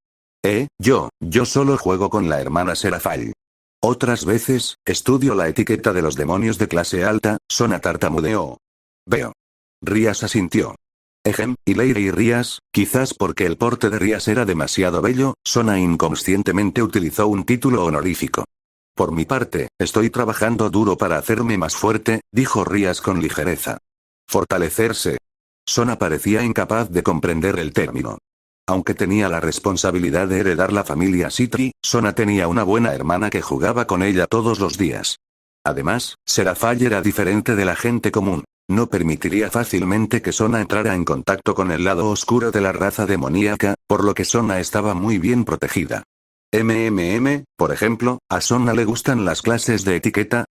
Yo solo juego con la hermana Serafall. Otras veces, estudio la etiqueta de los demonios de clase alta. Sona tartamudeó. Veo. Rías asintió. Y Leire y Rías, quizás porque el porte de Rías era demasiado bello, Sona inconscientemente utilizó un título honorífico. Por mi parte, estoy trabajando duro para hacerme más fuerte, dijo Rías con ligereza. Fortalecerse. Sona parecía incapaz de comprender el término. Aunque tenía la responsabilidad de heredar la familia Citri, Sona tenía una buena hermana que jugaba con ella todos los días. Además, Serafall era diferente de la gente común. No permitiría fácilmente que Sona entrara en contacto con el lado oscuro de la raza demoníaca, por lo que Sona estaba muy bien protegida. Por ejemplo, ¿a Sona le gustan las clases de etiqueta?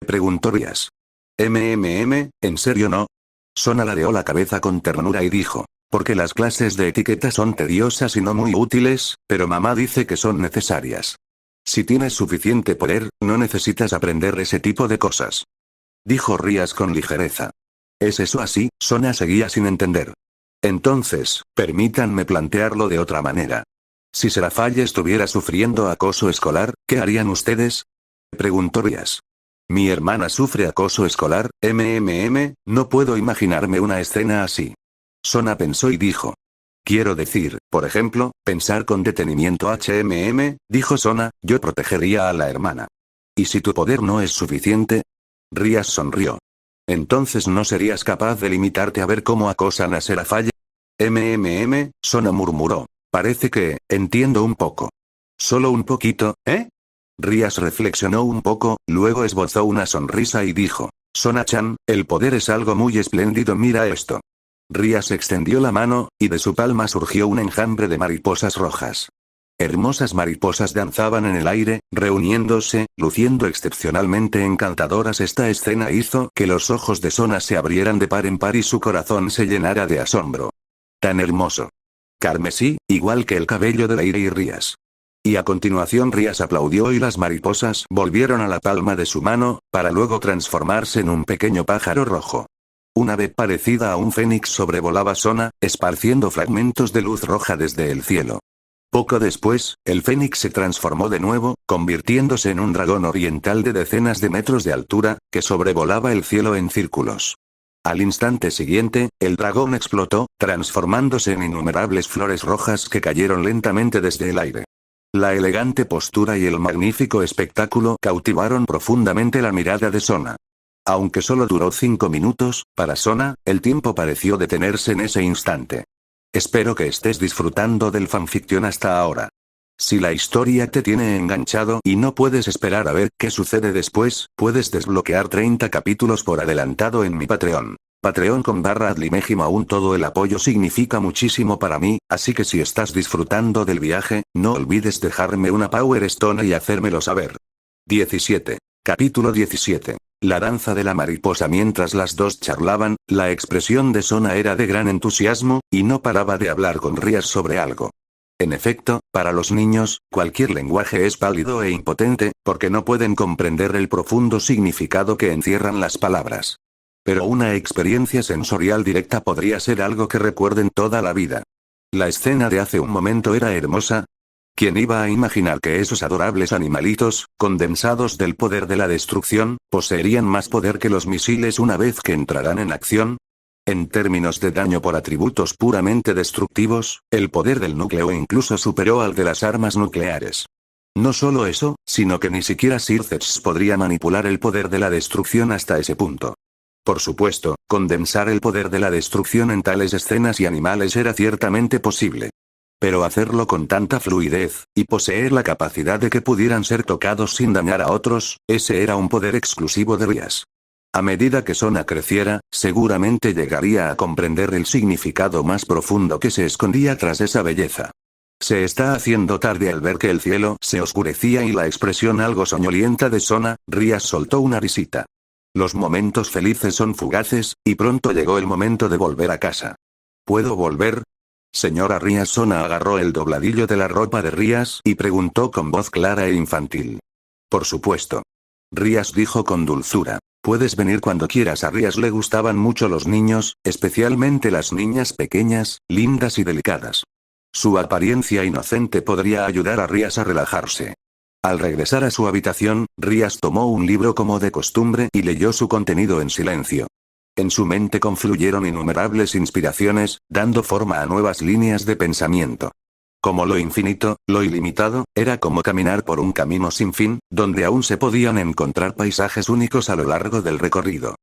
Preguntó Rías. ¿En serio no? Sona ladeó la cabeza con ternura y dijo. Porque las clases de etiqueta son tediosas y no muy útiles, pero mamá dice que son necesarias. Si tienes suficiente poder, no necesitas aprender ese tipo de cosas. Dijo Rías con ligereza. ¿Es eso así? Sona seguía sin entender. Entonces, permítanme plantearlo de otra manera. Si Serafall estuviera sufriendo acoso escolar, ¿qué harían ustedes? Preguntó Rías. Mi hermana sufre acoso escolar, no puedo imaginarme una escena así. Sona pensó y dijo. Quiero decir, por ejemplo, pensar con detenimiento. Dijo Sona, yo protegería a la hermana. ¿Y si tu poder no es suficiente? Rías sonrió. Entonces no serías capaz de limitarte a ver cómo acosan a Serafall. Sona murmuró. Parece que, entiendo un poco. Solo un poquito, ¿eh? Rías reflexionó un poco, luego esbozó una sonrisa y dijo. Sona-chan, el poder es algo muy espléndido, mira esto. Rías extendió la mano, y de su palma surgió un enjambre de mariposas rojas. Hermosas mariposas danzaban en el aire, reuniéndose, luciendo excepcionalmente encantadoras. Esta escena hizo que los ojos de Sona se abrieran de par en par y su corazón se llenara de asombro. Tan hermoso. carmesí, igual que el cabello de Leire y Rías. Y a continuación Rías aplaudió y las mariposas volvieron a la palma de su mano, para luego transformarse en un pequeño pájaro rojo. Una ave parecida a un fénix sobrevolaba Sona, esparciendo fragmentos de luz roja desde el cielo. Poco después, el fénix se transformó de nuevo, convirtiéndose en un dragón oriental de decenas de metros de altura, que sobrevolaba el cielo en círculos. Al instante siguiente, el dragón explotó, transformándose en innumerables flores rojas que cayeron lentamente desde el aire. La elegante postura y el magnífico espectáculo cautivaron profundamente la mirada de Sona. Aunque solo duró 5 minutos, para Sona, el tiempo pareció detenerse en ese instante. Espero que estés disfrutando del fanfiction hasta ahora. Si la historia te tiene enganchado y no puedes esperar a ver qué sucede después, puedes desbloquear 30 capítulos por adelantado en mi Patreon. Patreon.com/adlimejim. Aún todo el apoyo significa muchísimo para mí, así que si estás disfrutando del viaje, no olvides dejarme una Power Stone y hacérmelo saber. 17. Capítulo 17. La danza de la mariposa. Mientras las dos charlaban, la expresión de Sona era de gran entusiasmo, y no paraba de hablar con Rías sobre algo. En efecto, para los niños, cualquier lenguaje es pálido e impotente, porque no pueden comprender el profundo significado que encierran las palabras. Pero una experiencia sensorial directa podría ser algo que recuerden toda la vida. La escena de hace un momento era hermosa. ¿Quién iba a imaginar que esos adorables animalitos, condensados del poder de la destrucción, poseerían más poder que los misiles una vez que entrarán en acción? En términos de daño por atributos puramente destructivos, el poder del núcleo incluso superó al de las armas nucleares. No solo eso, sino que ni siquiera Circex podría manipular el poder de la destrucción hasta ese punto. Por supuesto, condensar el poder de la destrucción en tales escenas y animales era ciertamente posible. Pero hacerlo con tanta fluidez, y poseer la capacidad de que pudieran ser tocados sin dañar a otros, ese era un poder exclusivo de Rías. A medida que Sona creciera, seguramente llegaría a comprender el significado más profundo que se escondía tras esa belleza. Se está haciendo tarde. Al ver que el cielo se oscurecía y la expresión algo soñolienta de Sona, Rías soltó una risita. Los momentos felices son fugaces, y pronto llegó el momento de volver a casa. ¿Puedo volver? Señora Rías. Sona agarró el dobladillo de la ropa de Rías y preguntó con voz clara e infantil. Por supuesto. Rías dijo con dulzura. Puedes venir cuando quieras. A Rías le gustaban mucho los niños, especialmente las niñas pequeñas, lindas y delicadas. Su apariencia inocente podría ayudar a Rías a relajarse. Al regresar a su habitación, Rías tomó un libro como de costumbre y leyó su contenido en silencio. En su mente confluyeron innumerables inspiraciones, dando forma a nuevas líneas de pensamiento. Como lo infinito, lo ilimitado, era como caminar por un camino sin fin, donde aún se podían encontrar paisajes únicos a lo largo del recorrido.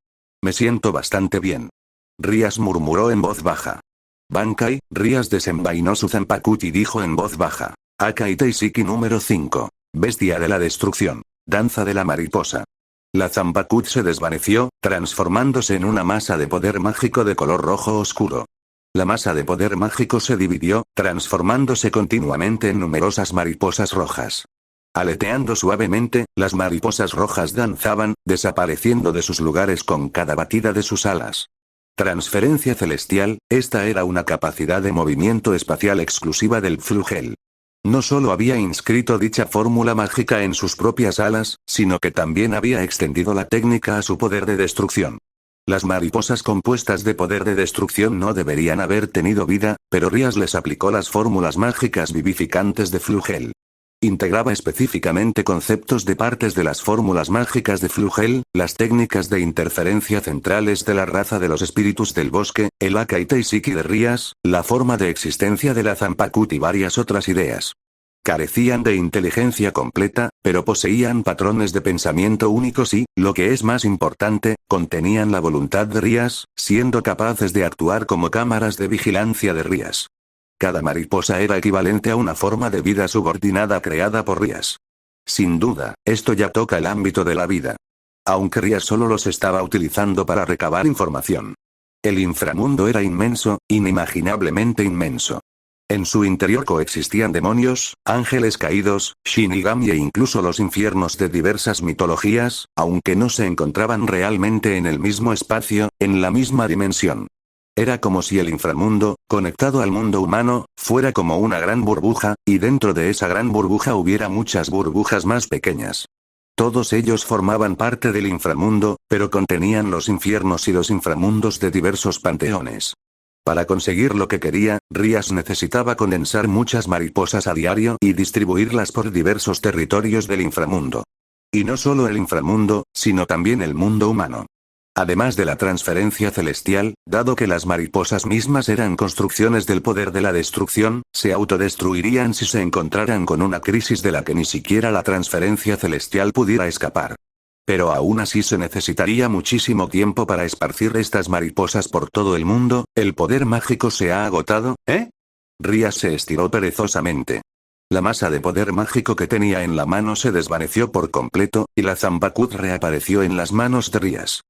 Me siento bastante bien. Rías murmuró en voz baja. Bankai. Rías desenvainó su zanpakut y dijo en voz baja. Akai Teisiki número 5. Bestia de la destrucción. Danza de la mariposa. La zanpakut se desvaneció, transformándose en una masa de poder mágico de color rojo oscuro. La masa de poder mágico se dividió, transformándose continuamente en numerosas mariposas rojas. Aleteando suavemente, las mariposas rojas danzaban, desapareciendo de sus lugares con cada batida de sus alas. Transferencia celestial. Esta era una capacidad de movimiento espacial exclusiva del Flugel. No solo había inscrito dicha fórmula mágica en sus propias alas, sino que también había extendido la técnica a su poder de destrucción. Las mariposas compuestas de poder de destrucción no deberían haber tenido vida, pero Rías les aplicó las fórmulas mágicas vivificantes de Flugel. Integraba específicamente conceptos de partes de las fórmulas mágicas de Flugel, las técnicas de interferencia centrales de la raza de los espíritus del bosque, el Akai Teisiki de Rías, la forma de existencia de la zanpakut y varias otras ideas. Carecían de inteligencia completa, pero poseían patrones de pensamiento únicos y, lo que es más importante, contenían la voluntad de Rías, siendo capaces de actuar como cámaras de vigilancia de Rías. Cada mariposa era equivalente a una forma de vida subordinada creada por Rías. Sin duda, esto ya toca el ámbito de la vida. Aunque Rías solo los estaba utilizando para recabar información. El inframundo era inmenso, inimaginablemente inmenso. En su interior coexistían demonios, ángeles caídos, shinigami e incluso los infiernos de diversas mitologías, aunque no se encontraban realmente en el mismo espacio, en la misma dimensión. Era como si el inframundo, conectado al mundo humano, fuera como una gran burbuja, y dentro de esa gran burbuja hubiera muchas burbujas más pequeñas. Todos ellos formaban parte del inframundo, pero contenían los infiernos y los inframundos de diversos panteones. Para conseguir lo que quería, Rías necesitaba condensar muchas mariposas a diario y distribuirlas por diversos territorios del inframundo. Y no solo el inframundo, sino también el mundo humano. Además de la transferencia celestial, dado que las mariposas mismas eran construcciones del poder de la destrucción, se autodestruirían si se encontraran con una crisis de la que ni siquiera la transferencia celestial pudiera escapar. Pero aún así se necesitaría muchísimo tiempo para esparcir estas mariposas por todo el mundo. ¿El poder mágico se ha agotado, eh? Rías se estiró perezosamente. La masa de poder mágico que tenía en la mano se desvaneció por completo, y la Zampacud reapareció en las manos de Rías.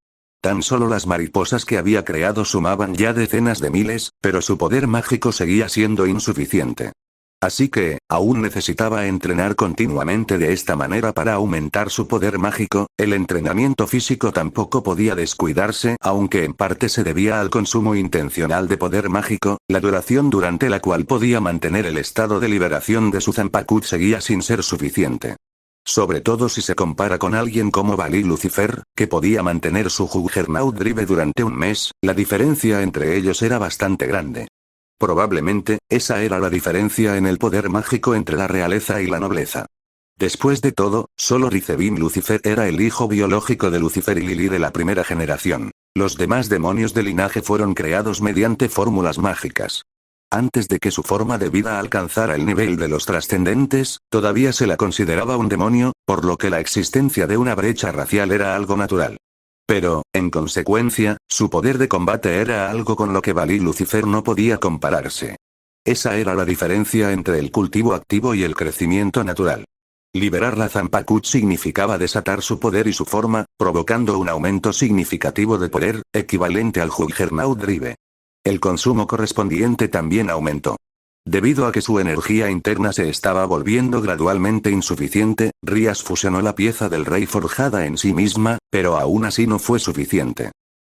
Tan solo las mariposas que había creado sumaban ya decenas de miles, pero su poder mágico seguía siendo insuficiente. Así que, aún necesitaba entrenar continuamente de esta manera para aumentar su poder mágico. El entrenamiento físico tampoco podía descuidarse, aunque en parte se debía al consumo intencional de poder mágico. La duración durante la cual podía mantener el estado de liberación de su Zampacud seguía sin ser suficiente. Sobre todo si se compara con alguien como Balí Lucifer, que podía mantener su Juggernaut Drive durante un mes, la diferencia entre ellos era bastante grande. Probablemente, esa era la diferencia en el poder mágico entre la realeza y la nobleza. Después de todo, solo Rizebim Lucifer era el hijo biológico de Lucifer y Lili de la primera generación. Los demás demonios del linaje fueron creados mediante fórmulas mágicas. Antes de que su forma de vida alcanzara el nivel de los trascendentes, todavía se la consideraba un demonio, por lo que la existencia de una brecha racial era algo natural. Pero, en consecuencia, su poder de combate era algo con lo que Balí Lucifer no podía compararse. Esa era la diferencia entre el cultivo activo y el crecimiento natural. Liberar la Zampacud significaba desatar su poder y su forma, provocando un aumento significativo de poder, equivalente al Juggernaut Drive. El consumo correspondiente también aumentó. Debido a que su energía interna se estaba volviendo gradualmente insuficiente, Rías fusionó la pieza del rey forjada en sí misma, pero aún así no fue suficiente.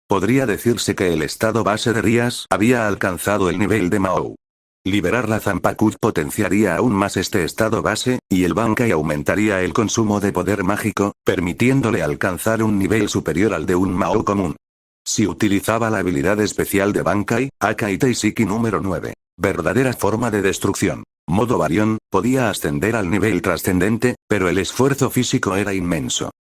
Podría decirse que el estado base de Rías había alcanzado el nivel de Mao. Liberar la Zampacud potenciaría aún más este estado base, y el Bankai aumentaría el consumo de poder mágico, permitiéndole alcanzar un nivel superior al de un Mao común. Si utilizaba la habilidad especial de Bankai, Akai Teisiki número 9, verdadera forma de destrucción, modo Varión, podía ascender al nivel trascendente, pero el esfuerzo físico era inmenso.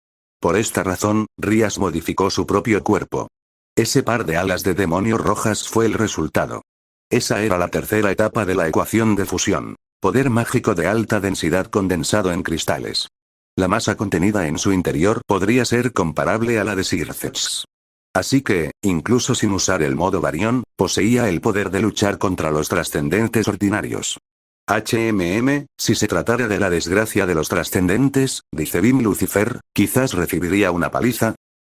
Por esta razón, Rías modificó su propio cuerpo. Ese par de alas de demonio rojas fue el resultado. Esa era la tercera etapa de la ecuación de fusión. Poder mágico de alta densidad condensado en cristales. La masa contenida en su interior podría ser comparable a la de Circeps. Así que, incluso sin usar el modo Varión, poseía el poder de luchar contra los trascendentes ordinarios. Si se tratara de la desgracia de los trascendentes, dice Bim Lucifer, quizás recibiría una paliza.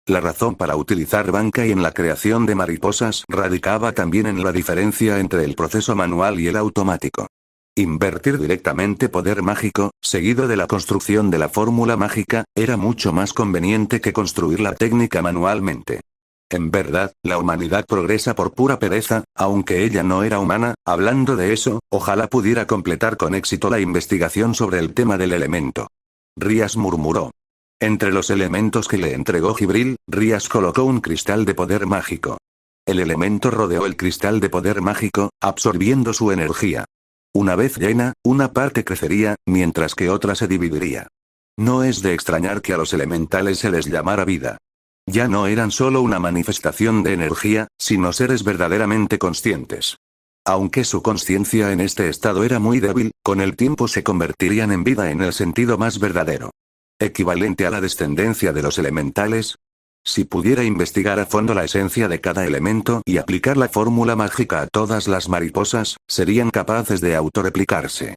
La razón para utilizar Bankai en la creación de mariposas radicaba también en la diferencia entre el proceso manual y el automático. Invertir directamente poder mágico, seguido de la construcción de la fórmula mágica, era mucho más conveniente que construir la técnica manualmente. En verdad, la humanidad progresa por pura pereza, aunque ella no era humana. Hablando de eso, ojalá pudiera completar con éxito la investigación sobre el tema del elemento. Rías murmuró. Entre los elementos que le entregó Gibril, Rías colocó un cristal de poder mágico. El elemento rodeó el cristal de poder mágico, absorbiendo su energía. Una vez llena, una parte crecería, mientras que otra se dividiría. No es de extrañar que a los elementales se les llamara vida. Ya no eran solo una manifestación de energía, sino seres verdaderamente conscientes. Aunque su conciencia en este estado era muy débil, con el tiempo se convertirían en vida en el sentido más verdadero. Equivalente a la descendencia de los elementales. Si pudiera investigar a fondo la esencia de cada elemento y aplicar la fórmula mágica a todas las mariposas, serían capaces de autorreplicarse.